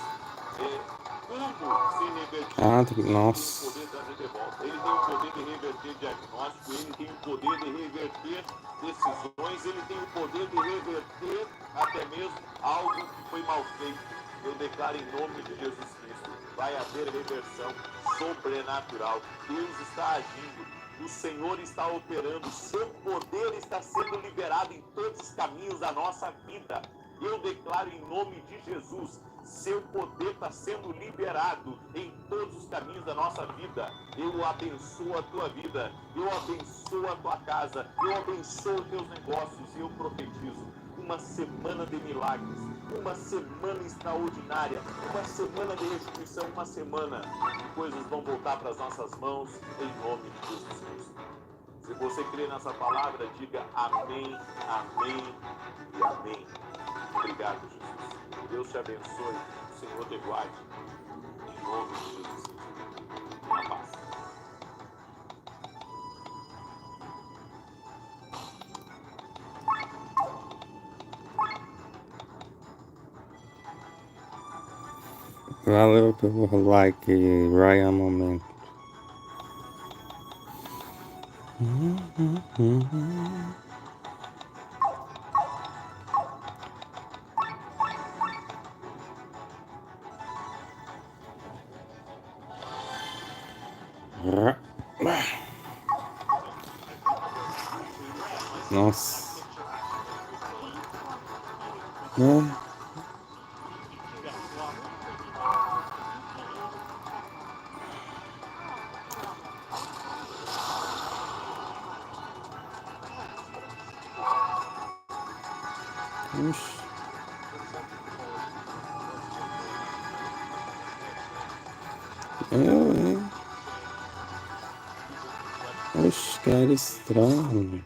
como ser revertido. Nossa. Ele tem o poder de trazer de volta. Ele tem o poder de reverter diagnóstico. Ele tem o poder de reverter decisões. Ele tem o poder de reverter até mesmo algo que foi mal feito. Eu declaro em nome de Jesus Cristo, vai haver reversão sobrenatural. Deus está agindo. O Senhor está operando, seu poder está sendo liberado em todos os caminhos da nossa vida. Eu declaro em nome de Jesus, seu poder está sendo liberado em todos os caminhos da nossa vida. Eu abençoo a tua vida, eu abençoo a tua casa, eu abençoo os teus negócios e eu profetizo uma semana de milagres, uma semana extraordinária, uma semana de restituição, uma semana que coisas vão voltar para as nossas mãos em nome de Jesus Cristo. Se você crê nessa palavra, diga amém, amém e amém. Obrigado, Jesus. Deus te abençoe, o Senhor te guarde, em nome de Jesus Cristo. Na paz. Valeu pelo like, Ryan Momento. Nossa. Ixi. hein? Oxe, cara estranho.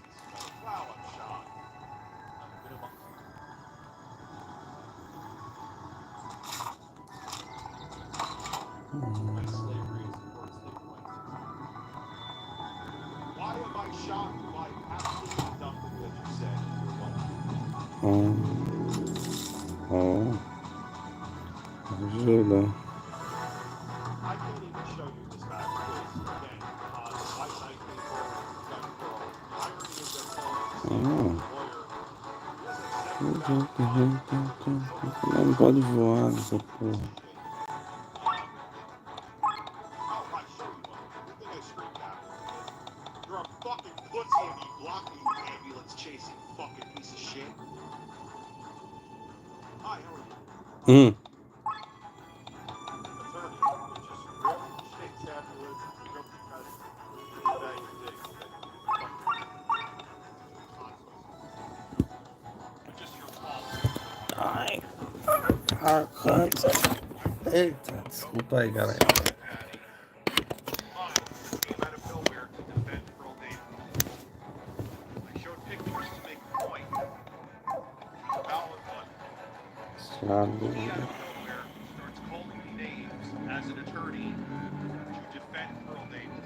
Ajuda. Não pode voar essa porra. Ah, cansa. Eita, desculpa aí, galera. Came out of nowhere to defend Pearl David. I showed pictures to make a point. A valid one. He out of nowhere starts calling me names as an attorney to defend Pearl David.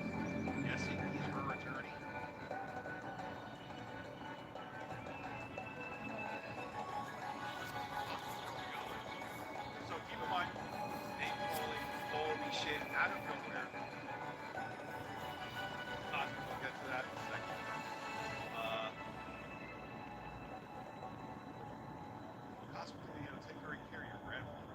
Guessing he's her attorney. So keep in mind, name calling, holy shit, out of nowhere. We'll get to that in a second. Possibly, take very care of your grandfather.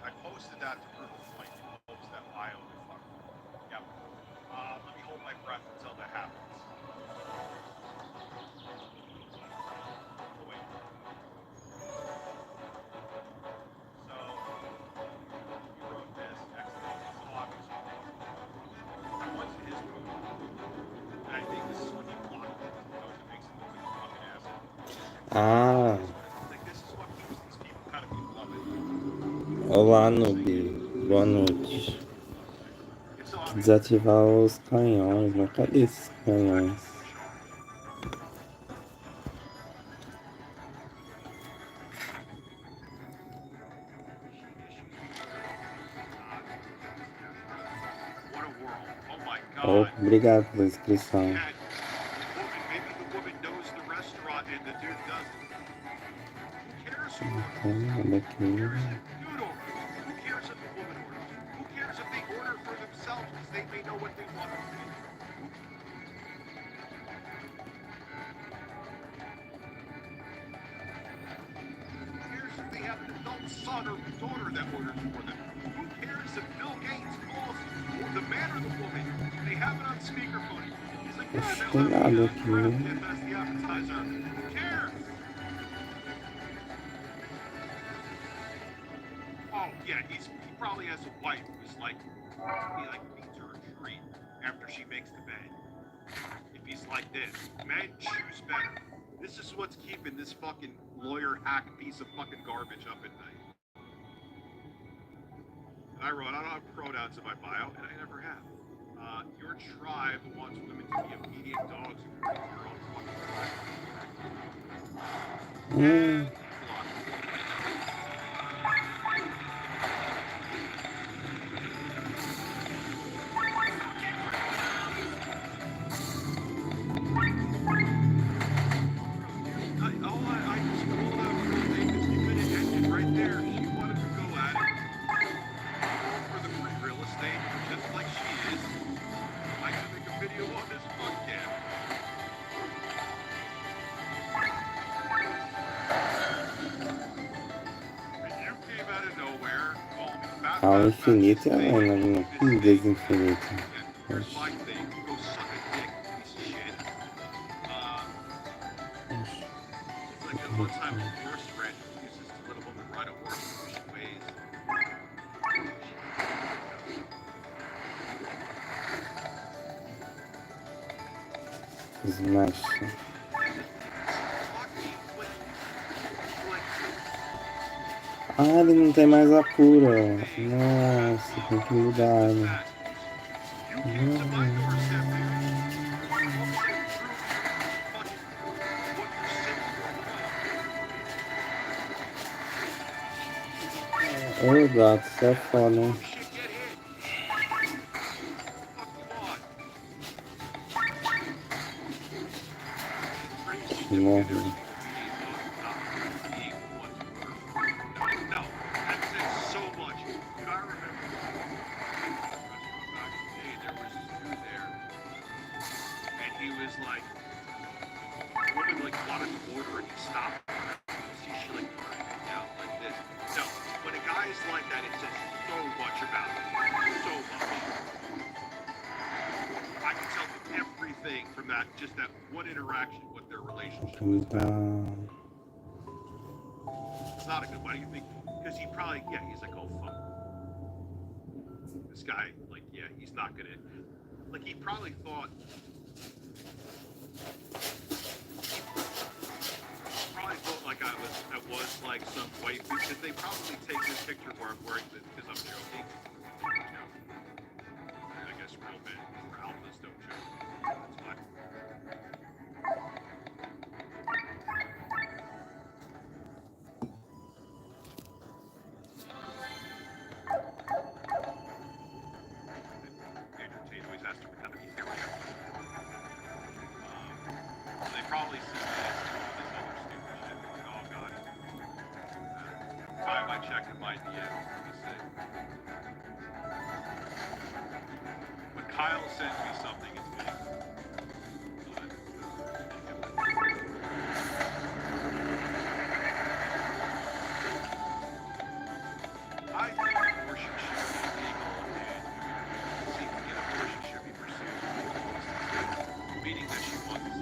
I posted that to prove a point. Post that bio. Yep. Let me hold my breath until that happens. Oh, wait. So, he wrote this, exclamation, so obviously. I went to his movie, and I think this is when he blocked it. It makes him look like a fucking asshole. Ah, Like, this is what keeps these people kind of beloved. olá, noob. Boa noite. It's so Tem que obvious. desativar os canhões, mas cadê esses canhões? What a world. Oh my Oh, God. obrigado pela inscrição. Maybe the woman knows the restaurant and the dude doesn't. Who cares who orders? Olha aqui. Who cares if the dude orders? Who cares if the woman orders? Who cares if they order for themselves because they may know what they want to do? Who cares if they have an adult son or daughter that orders for them? Who cares if Bill Gates calls the man or the woman? They have it on speakerphone. He's like, yeah, Acho que they'll tem have nada the aqui. crab dip as the appetizer. Who cares? Oh yeah, he probably has a wife who's like, he like feeds her a treat after she makes the bed. If he's like this, men choose better. This is what's keeping this fucking lawyer hack piece of fucking garbage up at night. And I wrote, I don't have pronouns in my bio, and I never have. Your tribe wants women to be obedient dogs according to your own fucking tribe. And I just called out Pearl Davis. You could have ended right there. She wanted to go at it for the free real estate, just like she is. I can make a video on this podcast. And you came out of nowhere, called me fat, Ao fat, fat, infinito e snake, além, não tem desinfinito. here's my thing. Go suck a dick, piece of shit. Like at one time, a horse friend uses to let a woman ride a horse because she weighs. Smash. Ah, ele não tem mais a cura. Nossa, tem que mudar, né? Ô, gato, isso é foda, hein? Morre. Just that one interaction with their relationship. It's not a good one. You think? Because he probably, yeah, he's like, oh fuck. This guy like yeah, he's not gonna. Like, he probably thought. Like I was like some white, because they probably take this picture where I'm wearing this because I'm joking. You know, I guess real men or alphas don't joke. That's why. Andrew Tate always has to pretend to be serious. So they probably see this other stupid shit. Oh god. Time I check in my DMs, let me see. When Kyle sends me something, it's fake. I think abortion should be legal, and seeking an abortion should be pursued, meaning that she wants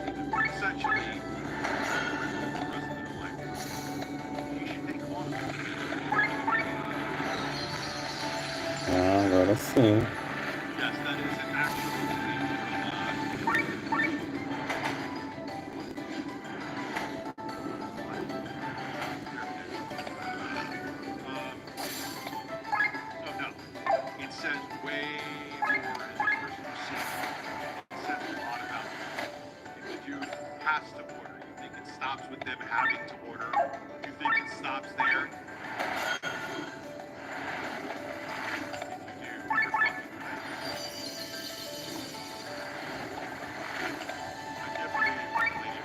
essentially the president-elect. She should take on Agora sim. Yes, that is an actual tweet oh no, it says way more in the person receiving. It says a lot about if the dude has to order. You think it stops with them having to order? You think it stops there? If you do, you're fucking right. I can't believe the lady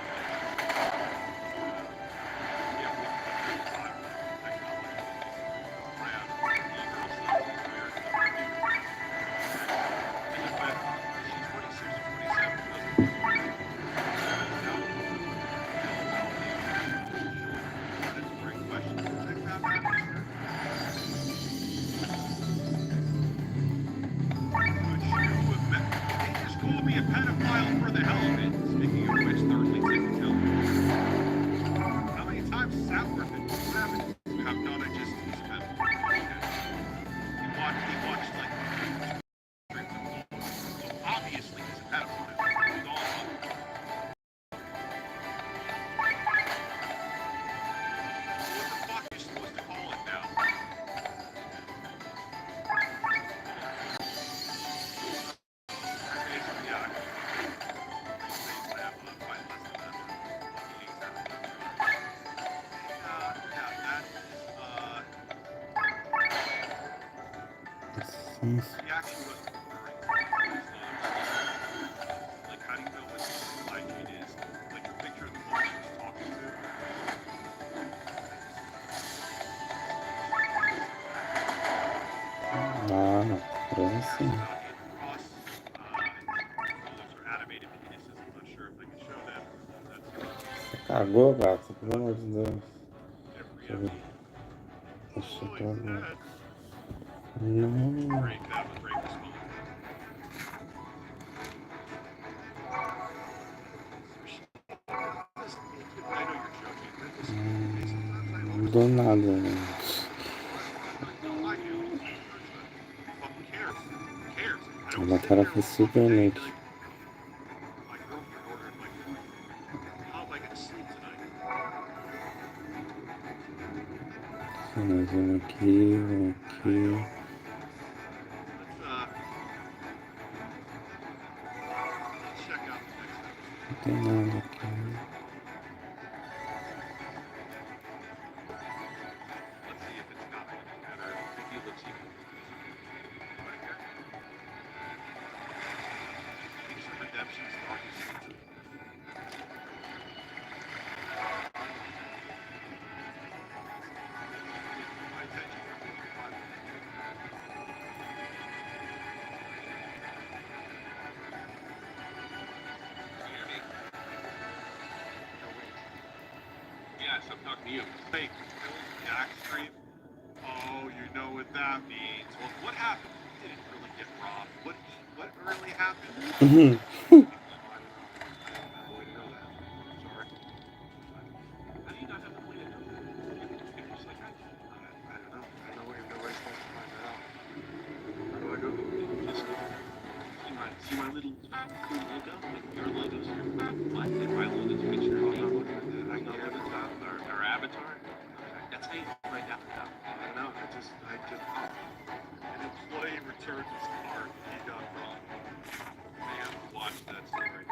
be a pedophile for the hell of it. Speaking of which, thirdly, take the pill. How many times is that worth it? What happened? You have none, I just he's a pedophile. Okay. He watched like streams of porn. So obviously he's a pedophile. He's all about it. So what the fuck are you supposed to call it now? He actually wasn't referring to like, how do you know what the supply chain is? Like the picture of the woman she was talking to. Agora sim. Cross, those are animated penises. I'm not sure if I can show them. That's Você cagou, gato? Pelo amor de Deus. every Deixa eu ver. Deixa eu oh, ver. he's dead. Não. Great, that was great response. I know you're joking, but this sometimes I Não dou nada, né? no, I do. Who fucking cares? Who cares? I don't Ela sit cara there foi all fucking super day and be late. like, my girlfriend ordered my food. How am I gonna sleep tonight? Vamos aqui, vamos aqui. Let's check out the next episode. Não tem nada aqui. Let's see if it's got anything better. If he looks even right here. Peace of Redemption's darkest secret. My attention for 45 minutes. Yes, I'm talking to you. Hey, Jack stream. Oh, you know what that means. Well, what happened? He didn't really get robbed. What really happened? I didn't know that. Sorry. How do you not have a way to know that? If it's like I don't know. I don't know where nobody's supposed to find that out. How do I go? Just Cool logo with your logos here. What? And my logo's a picture of me. I'm not looking at that. I'm not Yeah, looking at that. Our avatar. That's how you write down the I don't know. I just. An employee returned his card he got wrong. Man, watch that story.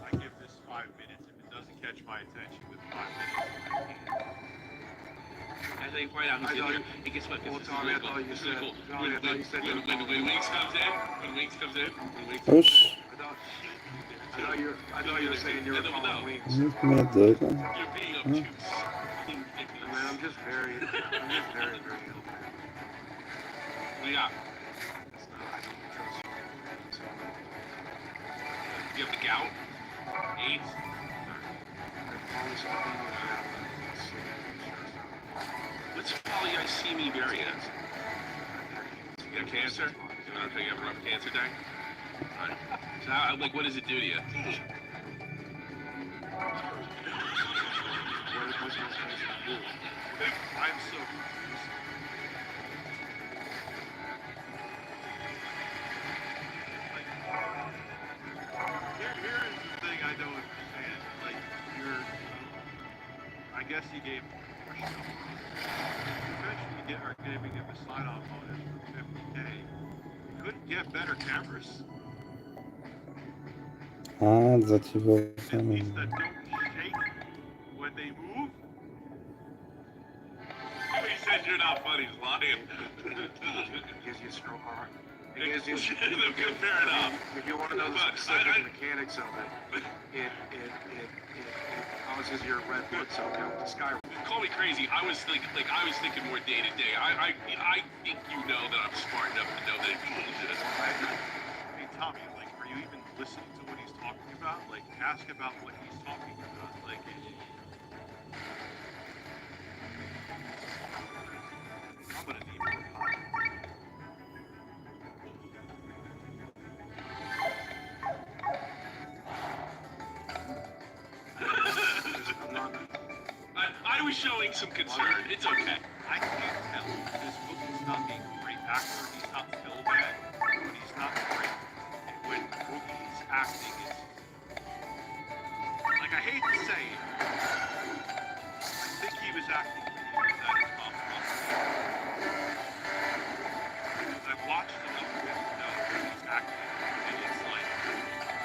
I give this 5 minutes. If it doesn't catch my attention within 5 minutes, As they find out who's in here, it gets what? Well, Tommy, I thought you said. Tommy, I thought you said. When Winks comes in, when Winks comes in, Oxi, I thought you were saying you were calling wings. muito meio doido, né? you're being obtuse. Being Man, ridiculous. I'm just very ill, man. We got. It's not, I don't trust you. So, You have the gout, AIDS. I've always been What's polycythemia variant? You got cancer? You have a rough cancer day? Alright. So how, like, what does it do to you? What was I supposed to do? I'm so confused. Here's the thing I don't understand. Like, I guess you gave eventually are giving him a sign-on bonus for 50K. Couldn't get better cameras. Ah, desativou At também. least that don't shake when they move. He said you're not funny, he's lying. It gives you a stroke heart. It It gives you. fair enough. If you want to know the But specific mechanics of it, it causes your red blood cell count to skyrocket. Call me crazy. I was thinking more day to day. I think you know that I'm smart enough to know that it's bullshit. Hey, Tommy, like, are you even listening to what he's talking about? Like, ask about what he's talking about. Like, I'm gonna need more time. I was showing some concern. It's okay. I can't tell. This Wookiee's not a great actor. He's not Phil bad, but he's not great. And when Wookiee's acting is, like, I hate to say it, I think he was acting really good at his compliment. Because I've watched him up with he's acting, and it's like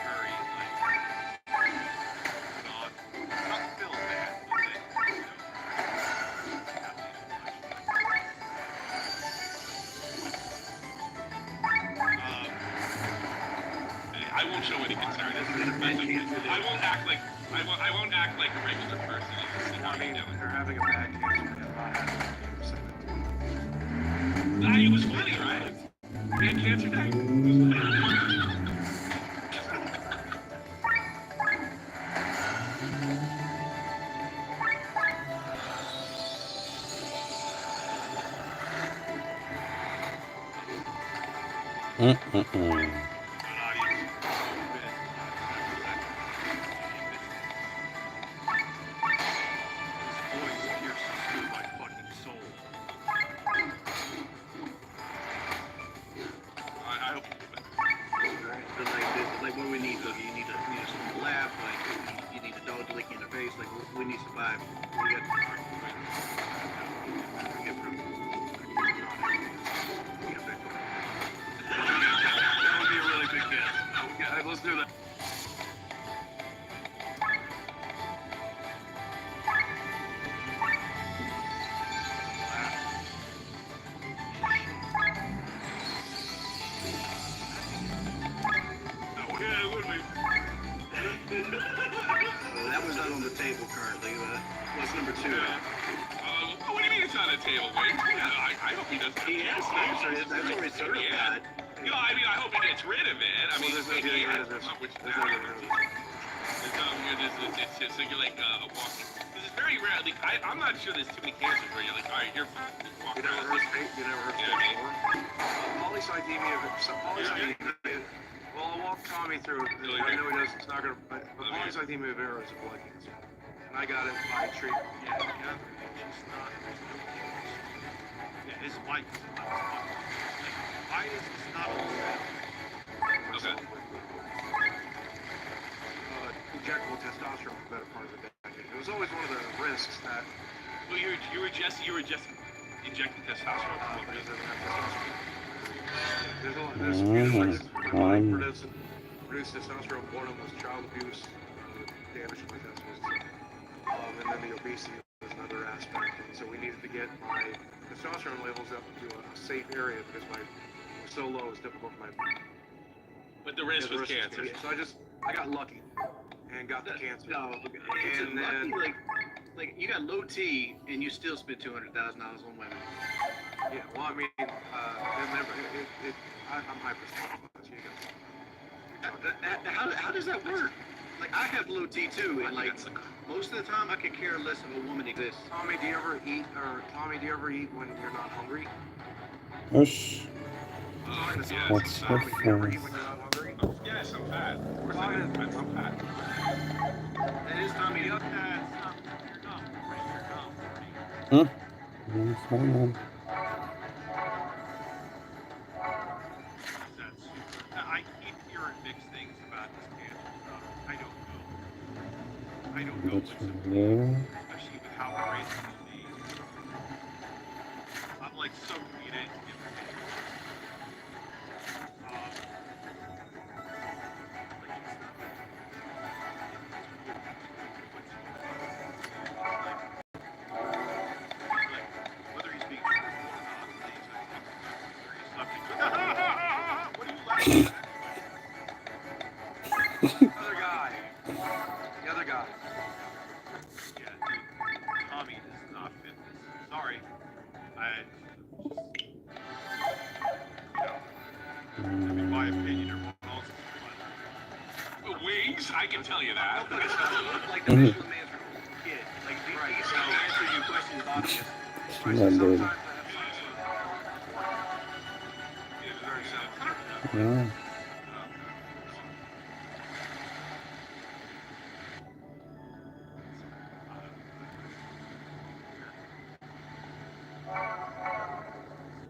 very like not. It's not Phil bad, but then I won't show any concern. I won't act like a regular person. I mean, they're having a bad cancer. It was funny, right? We had cancer day. Like what we need, you need someone to laugh, like you need a dog to lick you in the face, like we need to survive. We got that would be a really big guess. Okay, let's do that. That was not on the table currently. What's number two? What do you mean it's on the table, Wayne? I hope he doesn't. He has cancer. That's already certified. You know, I mean, I hope he gets rid of it. I mean, There's no getting rid of this. There's no getting rid of this. It's just like you're like a walking. This is very rare. Like I'm not sure there's too many cancers where you're like, all right, you're walking You never around. heard state. You never heard state before. Polycythemia. Well, I'll walk Tommy through it. I know he does. It's not gonna. But polycythemia vera is a blood cancer, and I got it by treatment. Yeah, it's just not. There's no cameras. Yeah, his mic is not. Why is this not on the set? Okay. testosterone for the better part of a decade. It was always one of the risks that. Well, you were just injecting testosterone. Because it doesn't have testosterone. There's some reasons my body produced testosterone. One of them was child abuse, damage to my testicles, and then the obesity was another aspect. And so we needed to get my testosterone levels up to a safe area because my was so low it's difficult for my. But the risk was cancer. So I got lucky and got the cancer. No, and then like you got low T and you still spent $200,000 on women. Yeah, well, I mean, I'm hyper-sensitive. How does that work? Like I have low T too, and like most of the time I could care less if a woman exists. Tommy, do you ever eat when you're not hungry? Osh. Yes, That's so Tommy, do you ever eat fast. when you're not hungry? yes, I'm fat. Of course, I'm fat. That is Tommy. Huh? Yes, I know. I keep hearing mixed things about this cancer stuff. I don't know That's what's from there. especially with how crazy it be. I'm like soaking it in. Whether he's being truthful or not, things I think are very subject. What are you laughing at? The other guy. Yeah, dude, Tommy does not fit this. Sorry. I mean, my opinion, everyone else's is wings, I can tell you that. Like the Michelin Man's kid. Like these answers your question is obvious. Yeah, dude. Yeah.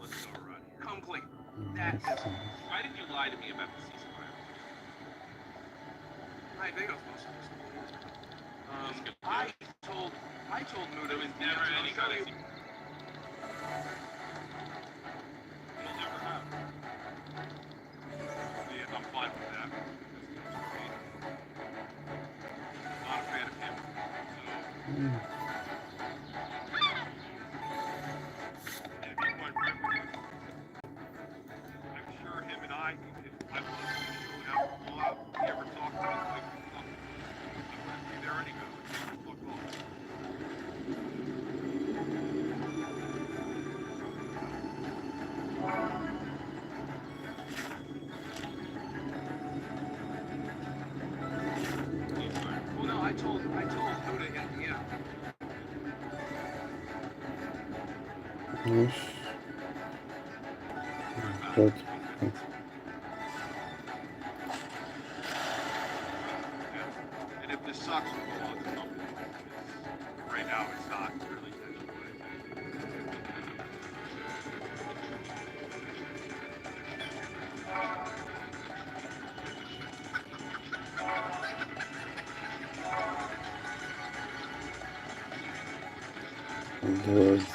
Let's go right here. Complete. That's Why did you lie to me about the ceasefire? I think I was supposed to. I told Muda There was never any kind of ceasefire. It'll never happen. Yeah, I'm fine with that. Not a fan of him. So, and to be quite frank with you, I'm sure him and I, if I was would have a fallout, if he ever talked to us like we talked, I wouldn't be there anyway. Fuck off. Well, no, I told Muda, yeah. Osh. Good. And if this sucks, we'll go on to something. Right now, it's not really touching Good.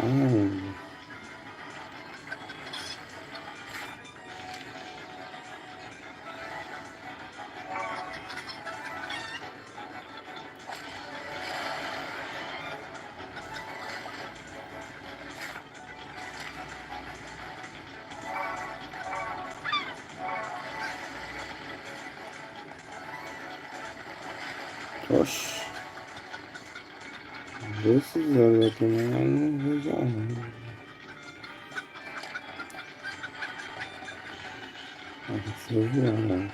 Oh. Oxi. Desses olhos aqui, mas eu não vejo não. Você viu, né?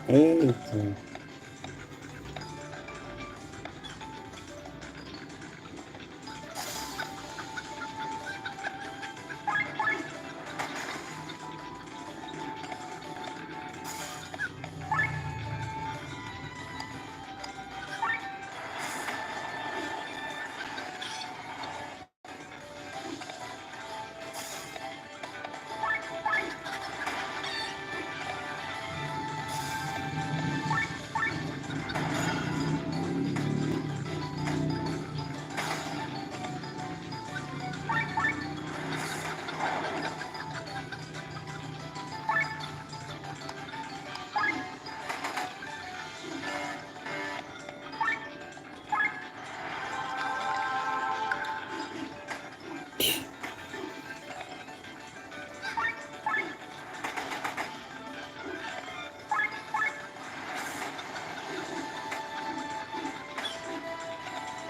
Eita.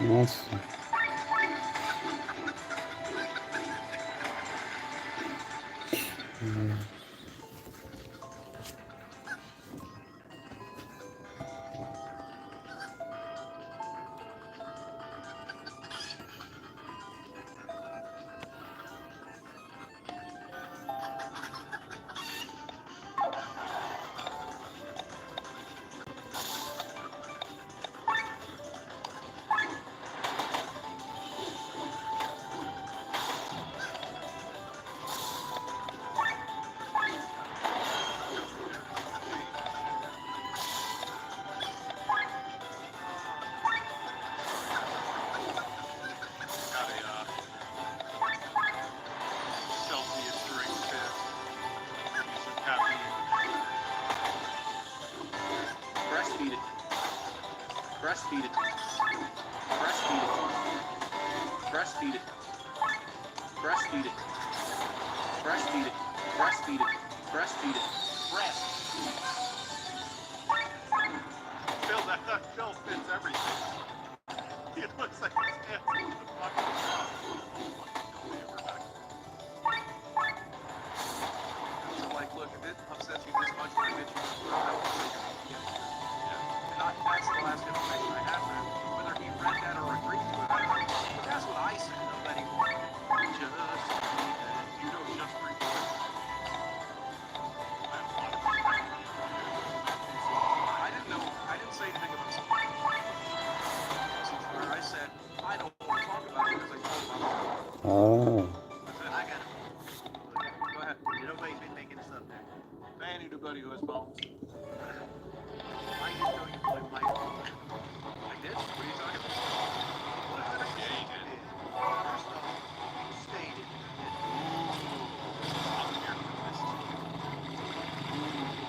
Nossa. Got a Celsius drink tip. Some caffeine. Breastfeed it. Breastfeed it. Breastfeed it. Breastfeed it. Breastfeed it. Breastfeed it. Breastfeed it. Breastfeed it. Breast. Phil, that Phil fits everything. It looks like he's dancing with the fucking top. So like, look, if it upsets you this much when I mention this word, I won't say it. And that's the last information I have for him. Whether he read that or agreed to it, I don't know. But that's what I said. I'm letting just You know, just for you. I didn't know. I didn't say anything about something. Where I said I don't want to talk about it because I told him I was. Ah. I got it. Go ahead. Nobody's been making this up there. Man, anybody who has bones. I didn't know you played my. I did. What are you talking about? What did I say? You did. First off, you stated.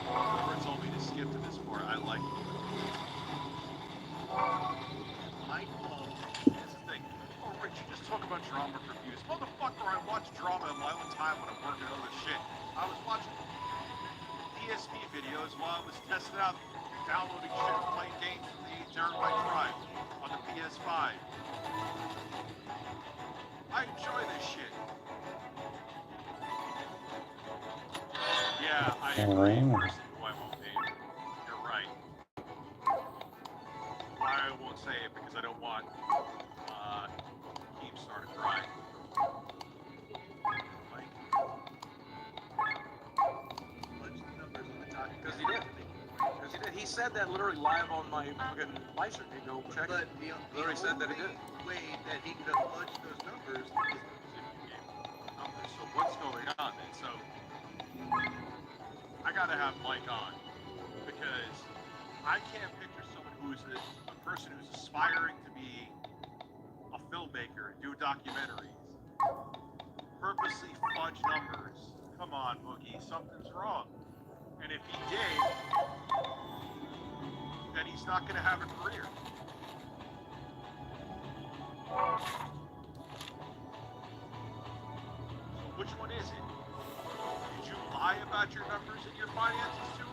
Whoever told me to skip to this part, I like it. Here's the thing. Oh, Rich, you just talk about drama reviews. Motherfucker, I watch drama in my own time when I'm working other shit. I was watching PSP videos while I was testing out, downloading shit and playing games from the Terabyte Drive on the PS5. I enjoy this shit. Yeah, I agree. Person who I won't name. You're right. Why I won't say it because I don't want Keemstar to cry. Because he did. Because he did. He said that literally live on my fucking live stream. Go check it. He literally said that he did. The way that he could have punched those numbers is So what's going on then? So I gotta have Mike on because I can't picture someone who's a person who's aspiring to be a filmmaker and do documentaries. Purposely fudge numbers. Come on, Boogie, something's wrong. And if he did, then he's not gonna have a career. Which one is it? Did you lie about your numbers and your finances to him?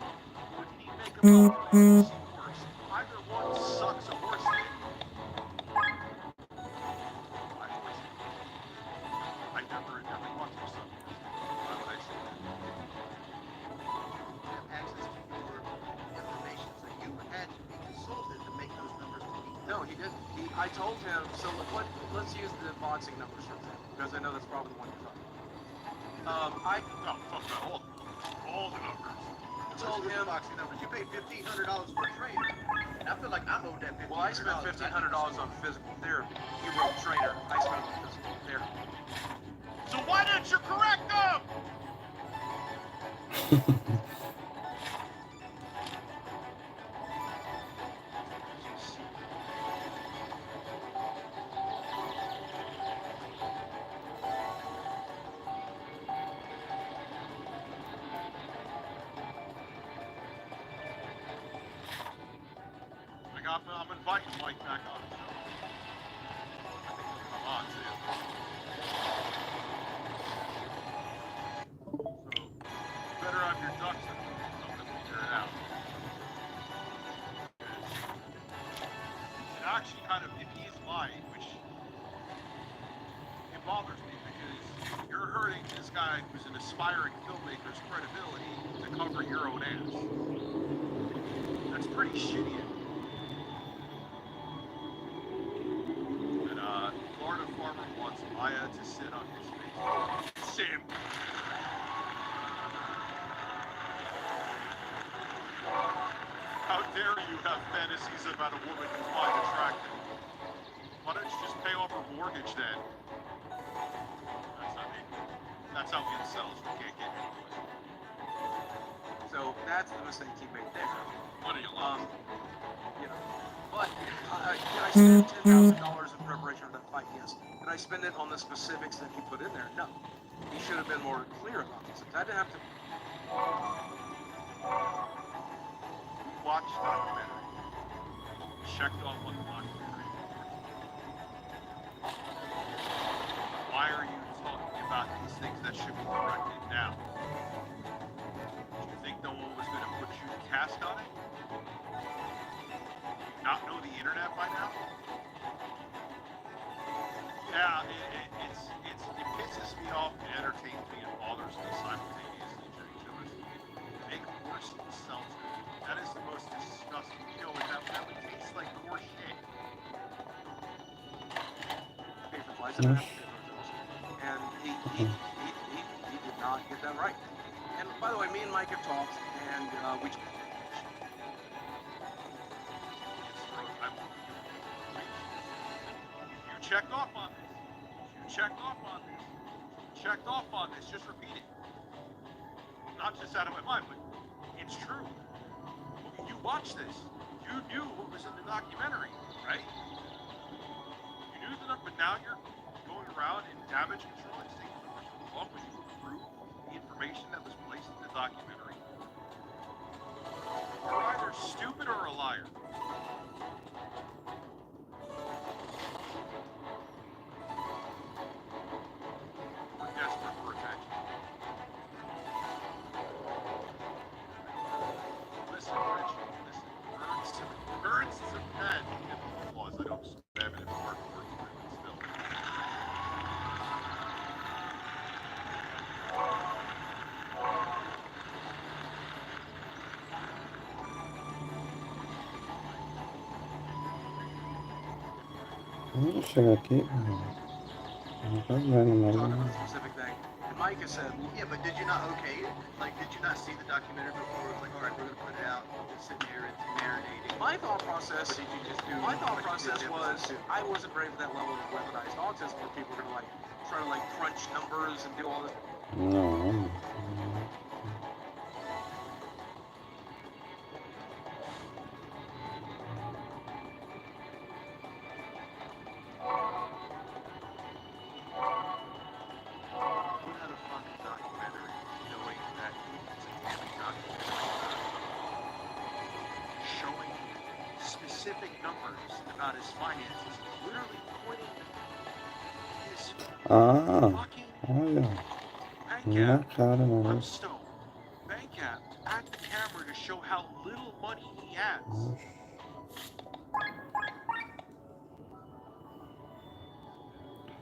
Or did he make them up to make them seem worse? Either one sucks a horse dick. I never watched your son. Why would I say that? Have access to your information, so you had to be consulted to make those numbers work. No, he didn't. I told him, so let's use the boxing numbers for example, because I know that's probably the one you're talking about. No, fuck about all the numbers. I told him boxing numbers. You paid $1,500 for a trainer, and I feel like I'm owed that $1,500. Well, I spent $1,500 on physical therapy. He wrote trainer. I spent on physical therapy. So why didn't you correct them? I'm inviting Mike back on the show. I think he'll come on too. So, you better have your ducks in a row so we can figure it out. It actually kind of, if he's lying, which it bothers me because you're hurting this guy who's an aspiring filmmaker's credibility to cover your own ass. That's pretty shitty. Florida farmer wants Maya to sit on his face. Sim. How dare you have fantasies about a woman you find attractive? Why don't you just pay off her mortgage then? That's how incels we can't get into it. So that's the mistake he made there. What are you like? You know, but did I spend $10,000 in preparation for that fight? Yes. Did I spend it on the specifics that he put in there? No. He should have been more clear about this. I didn't have to. Watch documentary. Checked off on the documentary. Why are you talking about these things that should be corrected now? Do you think no one was going to put you cast on it? Not know the internet by now? Yeah, it pisses me off, it entertains me, and bothers me simultaneously for each of us. Make horse seltzer. That is the most disgusting. You know what that would taste like horse shit. Paper flies and he did not get that right. And by the way, me and Mike have talked, and we. You checked off on this. You checked off on this. You checked off on this. Just repeat it. Not just out of my mind, but it's true. You watched this. You knew what was in the documentary, right? You knew the number, but now you're going around and damage control and saying the numbers were wrong when you approved the information that was placed in the documentary. You're either stupid or a liar. We're desperate for attention. Listen, Rich, listen. Birds to pen. Applause. I don't spam it in work still. Vamos chegar aqui. Não tá vendo, mas. Talking about a specific thing. And Mike has said, well, Yeah, but did you not okay it? Like, did you not see the documentary before? It was like, all right, we're gonna put it out. It's sitting here, it's marinating. my thought process. What did you just do? My thought What you process did was too? I wasn't ready for that level of weaponized autism where people are gonna like try to like crunch numbers and do all this. Não. specific numbers about his finances, literally pointing his Ah, fucking olha. bank Na app cara, on mano. Stone. Bank app at the camera to show how little money he has.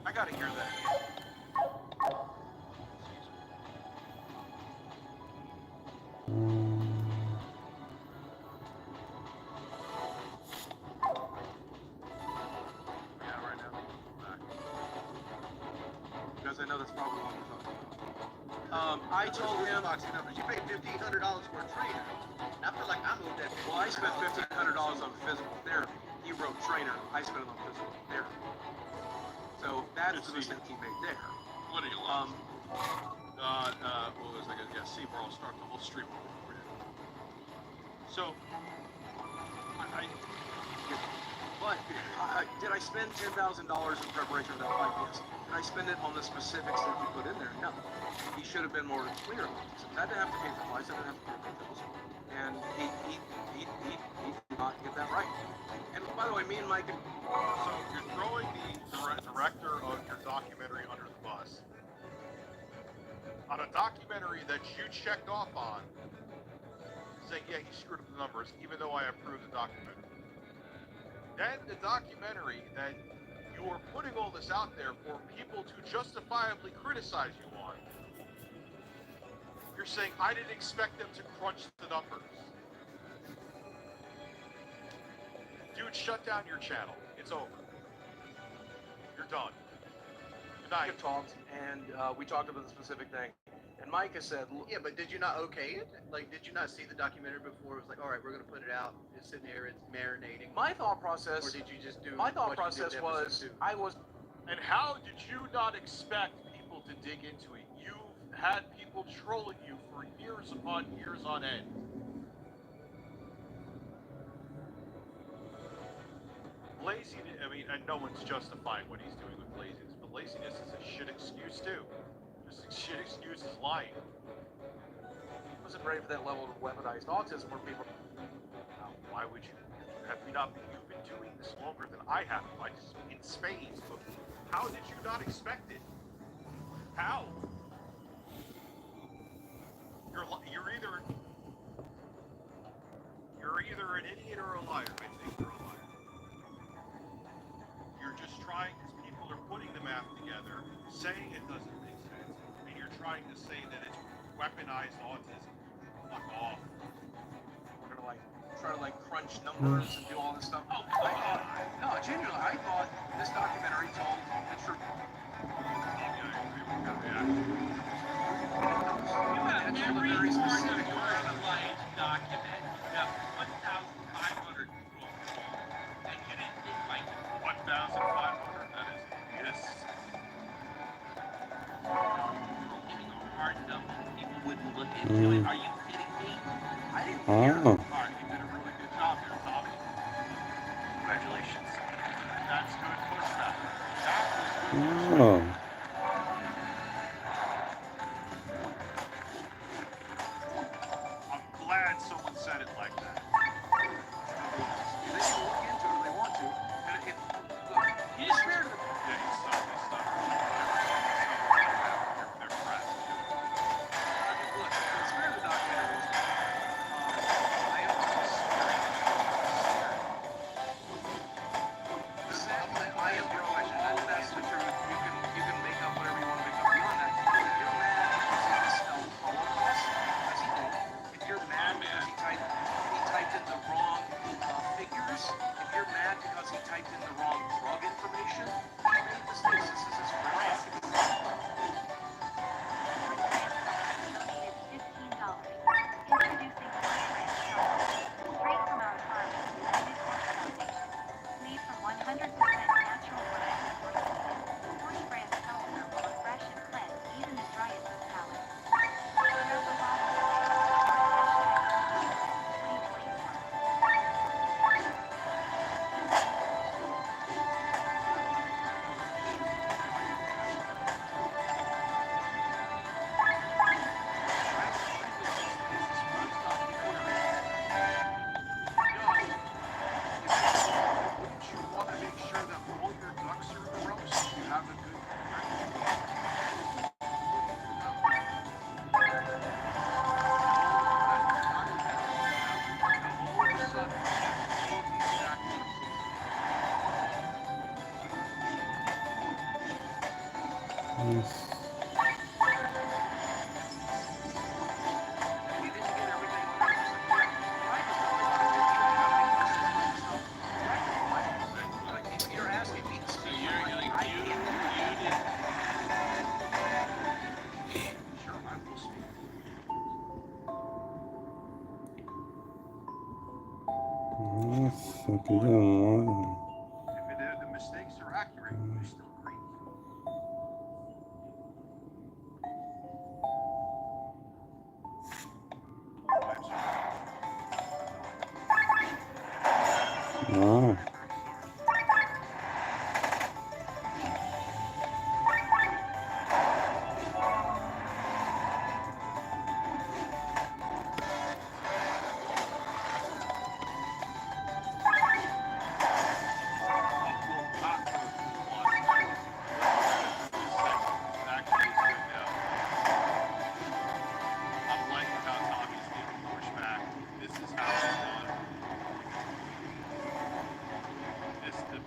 I gotta hear that again. Yeah, right now. Back. Because I know that's probably what we're talking about. I told him, numbers. You paid $1,500 for a trainer. I feel like I moved that. Well, I spent $1,500 on physical therapy. He wrote trainer. I spent it on physical therapy. So that's the mistake he made there. What are you lost? What was I gonna? Yeah, see where I'll start the whole stream over. So, But did I spend $10,000 in preparation for that fight? Yes. Did I spend it on the specifics that he put in there? No. He should have been more clear about this. I didn't have to pay for flights. I didn't have to pay for hotels. And he did not get that right. And by the way, me and Mike. So you're throwing the director of your documentary under the bus on a documentary that you checked off on, saying, yeah, he screwed up the numbers, even though I approved the documentary. Then the documentary that you are putting all this out there for people to justifiably criticize you on, you're saying, I didn't expect them to crunch the numbers. Dude, shut down your channel. It's over. You're done. Good night. We talked, and we talked about the specific thing. And Mike has said, yeah, but did you not okay it? Like, did you not see the documentary before? It was like, all right, we're going to put it out. It's sitting here, it's marinating. my thought process, Or did you just do my thought what you process did was, I was, And how did you not expect people to dig into it? You've had people trolling you for years upon years on end. Laziness, I mean, and no one's justifying what he's doing with laziness, but laziness is a shit excuse too. Just a shit excuse is lying. wasn't ready for that level of weaponized autism where people. Why would you? Have you not been, you've been doing this longer than I have, like in spades. But how did you not expect it? How? You're either an idiot or a liar. I think you're a liar. You're just trying, because people are putting the math together, saying it doesn't make sense, and you're trying to say that it's weaponized autism. Fuck off. We're gonna try to crunch numbers and do all this stuff. Oh, I thought, no, genuinely, I thought this documentary told the truth. You have every part of your life documented. You have 1,500 books, and you didn't think like 1,500. That is, yes. Giving a hard number, people wouldn't look into it. Are you kidding me? I didn't hear. Oh. All right, you did a really good job there, Tommy. Congratulations. That's good pushback. That was good pushback. Oh. I'm glad someone said it like that. They can look into it if they want to. And look, he just spared them. Yeah, he's stuck. They're pressed. Look, the spirit of the documentary is, I am I am your question. That's the truth. You can make up whatever you want to make up beyond that. If you're mad because he misspelled Holocaust, as he did, if you're mad because he typed in the wrong figures, if you're mad because he typed in the wrong drug information, he made mistakes. This is his brand. Nossa, que demora. If the mistakes are accurate, you still grieve. I'm sorry. Ah,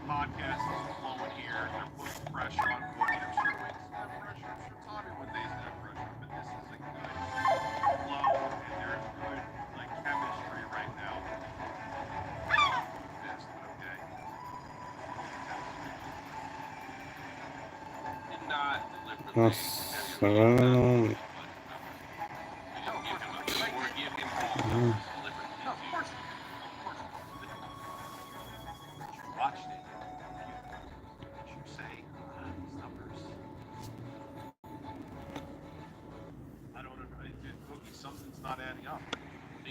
Podcast is flowing here. They're putting pressure on Boogie. I'm sure Wings have pressure. I'm sure Tommy one day's gonna have pressure. But this is a good flow, and there's good like chemistry right now. Missed, but okay. Did not deliberately. nossa, agora não. Or give him Hum. deliberately. No, of course. Of course. But you watched it. You say these numbers. I don't know. Boogie, something's not adding up.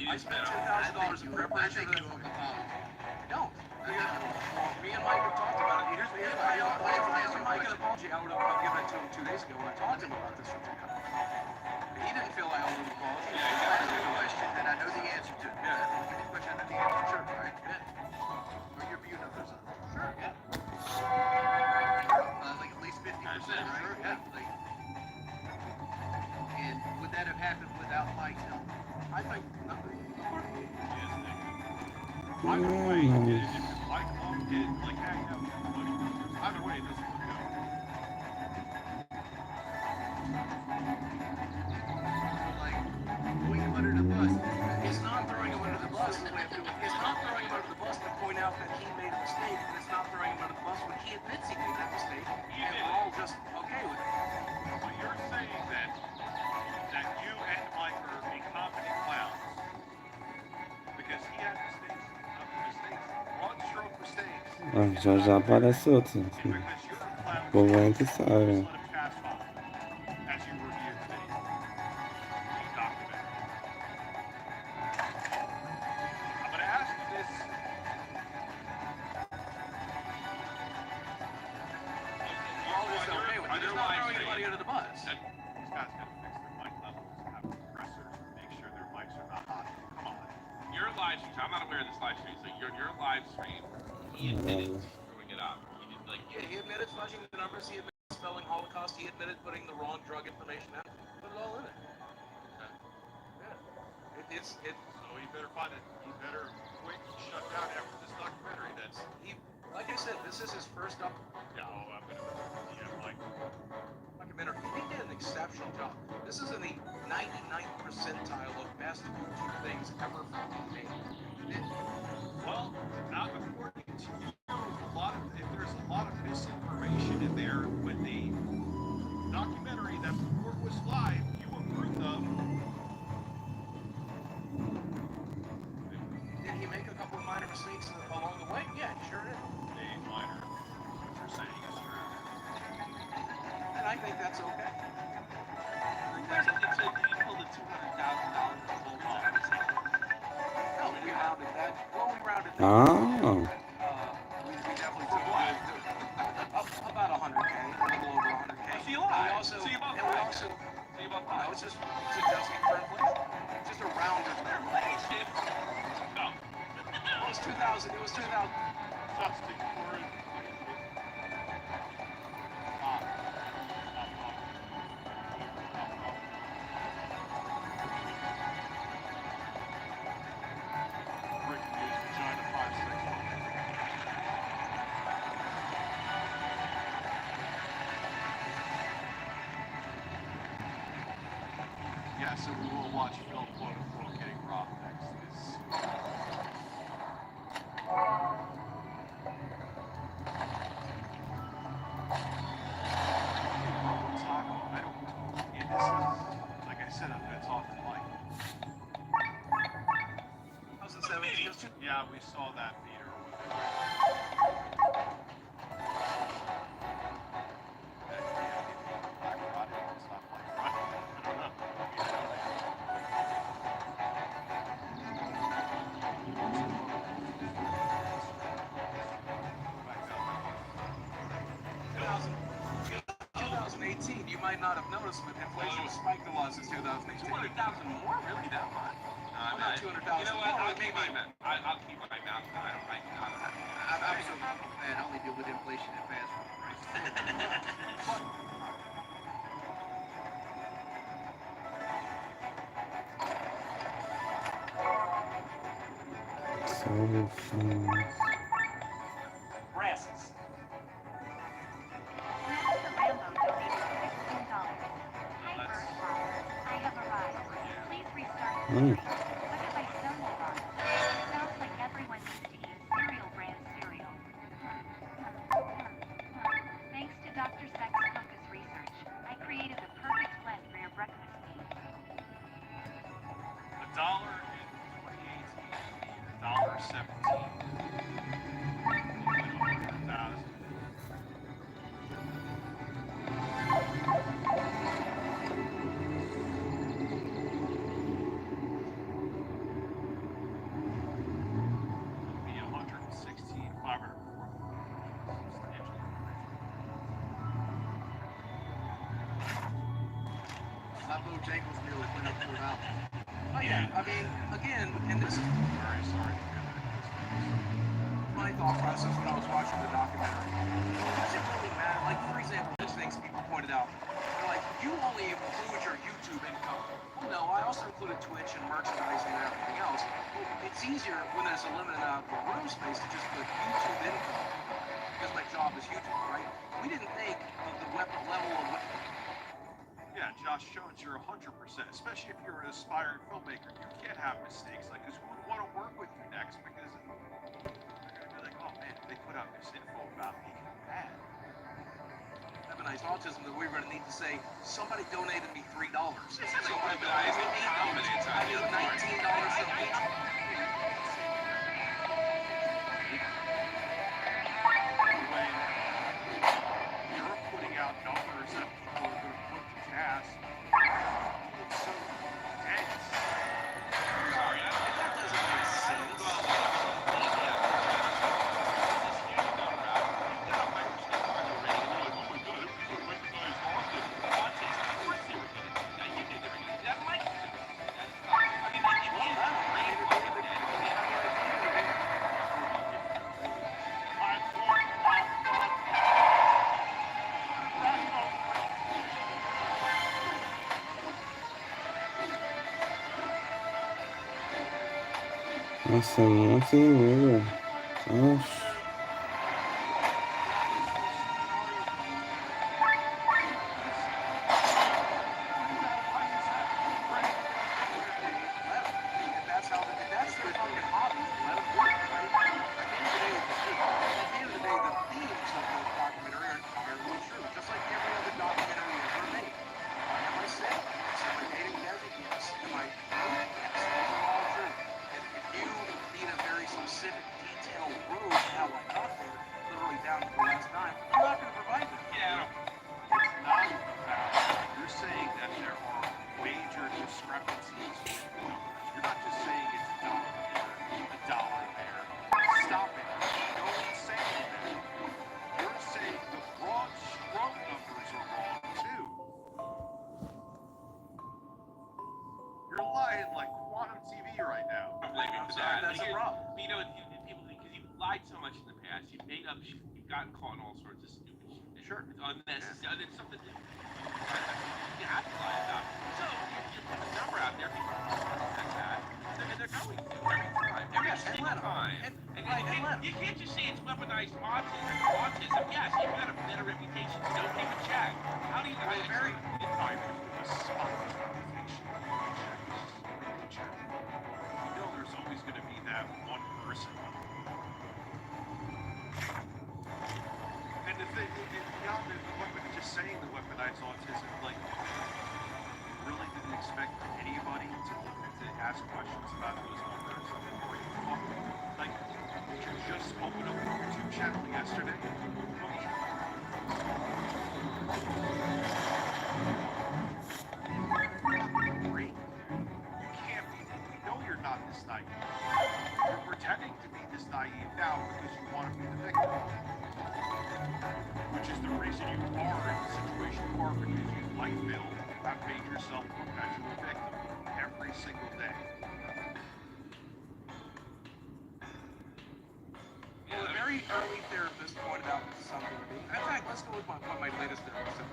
I spent $10,000 in preparation for the No. Me and Mike have talked about it. Here's me and Mike an apology. I would have given it to him 2 days ago when I talked to him about this. He didn't feel I owed him an apology. Yeah, He asked me a question that I know the answer to. Yeah. Any question I know the answer to. Sure, right? Yeah. Or your view numbers on it. Sure, yeah. Like at least 50%, right? Sure, yeah. Like, and would that have happened without Mike's help? I think nothing. Either way, if Mike Long did like hang out with everybody, either way, it doesn't look good. Like throwing him under the bus. It's not throwing him under the bus. It's not throwing him under the bus to point out that he made a mistake, and it's not throwing him under the bus when he admits he made that mistake, and we're all just okay with it. So you're saying that you and Mike are incompetent clowns because he had mistakes, broad stroke mistakes, Ah, já já aparece outro. and because you're a clown, O povo entra e just sai. let him pass by as you review the video, the documentary. I'm going to ask you this. We're all just okay with it. It's not throwing anybody under the bus. These guys got to fix their mic levels, have compressors, make sure their mics are not hot. Come on. your live stream. I'm not aware of this live stream. So your live stream, he admitted screwing it up. He did like Yeah, he admitted fudging the numbers. He admitted spelling Holocaust. He admitted putting the wrong drug information out. Put it all in it. Yeah. So he better find it. He better quit and shut down after this documentary. Like I said, this is his first up. Yeah, I'm gonna. Yeah, like. Documentary. He did an exceptional job. This is in the 99th percentile of best YouTube things ever fucking made. He did. Well, not according to you. There's a lot of misinformation in there with the documentary that before it was live, you approved of. Did he make a couple of minor mistakes along the way? Yeah, he sure did. A minor. What you're saying is true. And I think that's okay. it took people to $200,000 to hold on. No, we rounded that. Well, we rounded that. Ah, We definitely took about 100K, a little over 100K. So you lied. We also, So you both and we lied. also, So you both no, lied. it's adjusting for inflation. It's just a round of They're related. No. It was 2000. It was 2000. Adjusting for it. Breaking news, Vagina 561. Yeah, so we will watch Phil quote unquote getting robbed next. Like I said, I'm gonna talk to Mike. How's it 17. Yeah, we saw that, Peter. You might not have noticed, but inflation spiked a lot since 2018. 200,000 more? Really, that much? Well, not 200,000. You know what? I'll keep my mouth. I'll keep my mouth. I'm so man. I only deal with inflation and fast food prices. Solutions. Brasses. Mm. Thanks to Dr. Sex Focus Research, I created the perfect blend for your breakfast needs. $1 in 2018, $1.17. Be 116, 504. That Bojangles meal went up $4. Oh yeah, I mean, again, and this is Very sorry. my thought process when I was watching the documentary. Does it really matter? Like, for example, there's things people pointed out. They're like, you only include your YouTube income. Well, no, I also included Twitch and merchandising and everything else. Well, it's easier when there's a limited amount of room space to just put YouTube income because my job is YouTube, right? We didn't think of the level of what. Yeah, Josh Jones, you're 100%, especially if you're an aspiring filmmaker. You can't have mistakes like this. Who would want to work with you next? Because they're going to be like, oh man, they put out this info about me. Bad. Weaponized autism that we were going to need to say, somebody donated me $3. Somebody donated me $8. I need $19 from each. When you're putting out numbers that people are going to put to task, it's so dense. Sorry, That doesn't make sense. Nossa, um monte de inimigo. Nossa. That's their fucking hobby. Let them do it, right? At the end of the day, the themes of the documentary are entirely true, just like every other documentary ever made. Am I sick? Yes. Am I dating Desi? Yes. Am I broke? Yes. Those are all true. And if you need a very specific, detailed road to how I got there, literally down to the last dime, I'm not going to provide that. Yeah. It's not about, you're saying that there are major discrepancies with the numbers. You're not just saying it's $1 here, $1 there. Stop it. Don't say that. You're saying the broad stroke numbers are wrong too. You're lying like quantum TV right now. I'm blaming I'm for sorry, that. that's a Here's- problem. You know, people, because you've lied so much in the past, you've made up, you've gotten caught in all sorts of stupid shit. Sure. It's unnecessary. It's something that you have to lie about. So you put a number out there, people are like that. And they're going to every time. Every Yes, and single let 'em. time. And You can't just say it's weaponized autism. Autism, yes, you've got a better reputation. Don't give a check. How do you Well, very- You know there's always going to be that one person. And the thing, beyond the weapon, just saying the weaponized autism, like, really didn't expect anybody to ask questions about those numbers or even channel yesterday. Great. You can't be. We know you're not this naive. You're pretending to be this naive now because you want to be the victim. Which is the reason you are in the situation you are, because you, like Bill, have made yourself a perpetual victim every single day. Well, a very early therapist pointed out something to me. In fact, let's go with what my latest therapist said.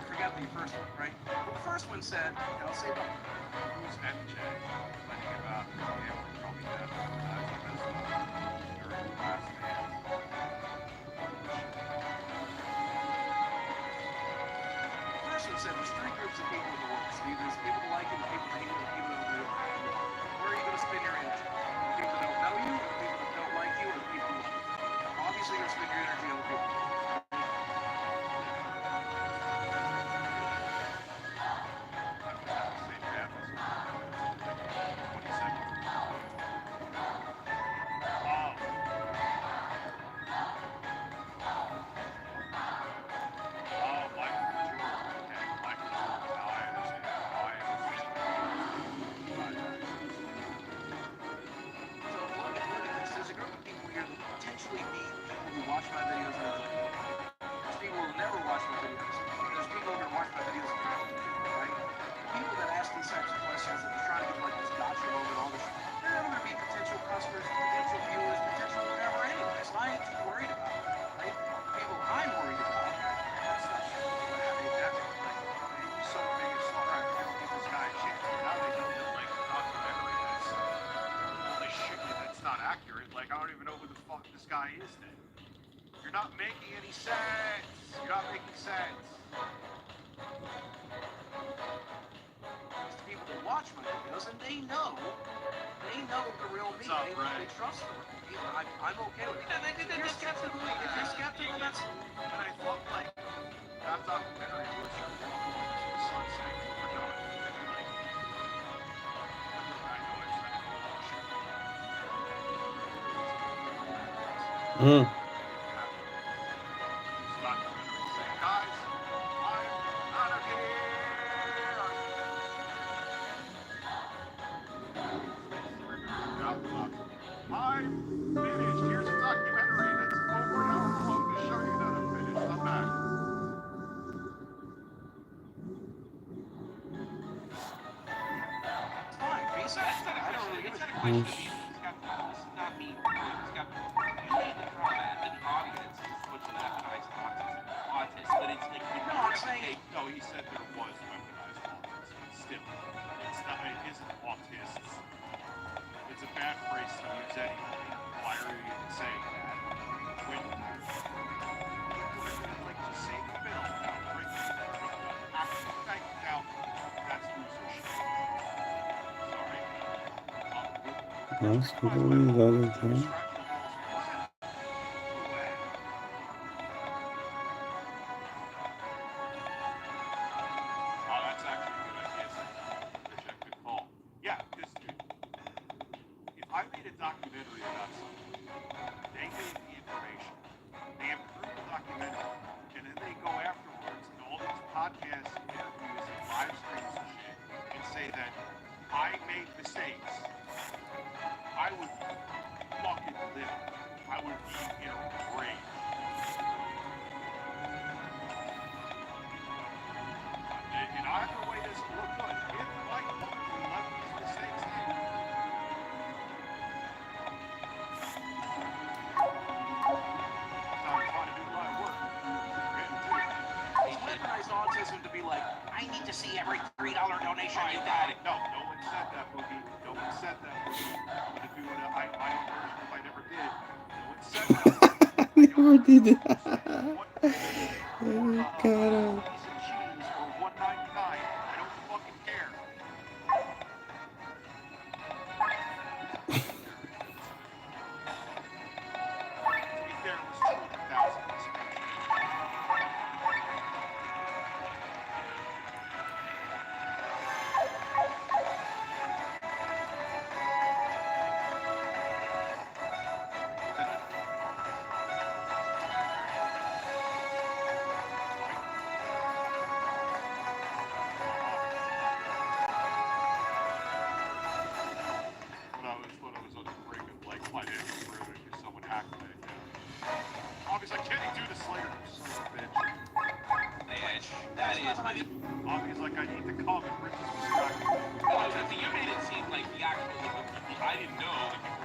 Forget the first one, right? Well, the first one said, I'll say about Who's MJ? Complaining about his family probably dead as he messed up during the last dance. the first one said there's three groups of people in the world. Steve, there's people that like you, the people that hate you, and the people that don't know who you are. Where are you going to spend your energy? The people that don't know you, the people that don't like you, or the people who like you? Obviously, you're going to spend your energy on the people. Watch my videos and enjoy them. There's people who never watch my videos. There's people who are going to watch my videos and enjoy them, right? The people that ask these types of questions and are trying to get like this gotcha moment, all this, they're never going to be potential customers, potential viewers, potential whatever anyway. So I ain't too worried about it, right? The people I'm worried about, that's that shit. So many subscribers don't give this guy a chance. Now they know that like the documentary that's shit that's not accurate. Like I don't even know who the fuck this guy is then. You're not making any sense. You're not making sense. It's the people that watch my videos and they know the real me. They trust the real me. I'm okay with it. If you're skeptical, that's. And I thought like that documentary was your walk off to the sunset. We're done. Like, I know it's not bullshit. Guys, I'm out of here. 5 minutes. Here's a documentary that's over an hour long to show you that I'm finished. I'm back. It's fine. Peace out. I don't really give a shit. Not me. You made the comment that the audience is what's weaponized autists, but it's like No, I'm saying No, he said there was weaponized autists, but still, it's not. It isn't autists. It's a bad phrase to use anyway. Why are you even saying that? When you like to save the bill, bring the actual bank account, that's loser shit. Sorry. Nossa, que bonito então. That's actually a good idea, which I could call. Yeah, because if I made a documentary about something, they gave the information, they approve the documentary, and then they go afterwards and all these podcasts, interviews, and live streams and shit, and say that I made mistakes, I would be fucking livid. I would be in a rage. And either way doesn't look good. If Mike Buckley let these mistakes in, weaponized autism to be like, I need to see every $3 donation you got. No one said that, Boogie. No one said that, Boogie. I'm gonna do my own version if I never did. No one said that. Never did it. Caralho. Piece of cheese or $1.99. I don't fucking care. To be fair, it was 200,000. didn't know that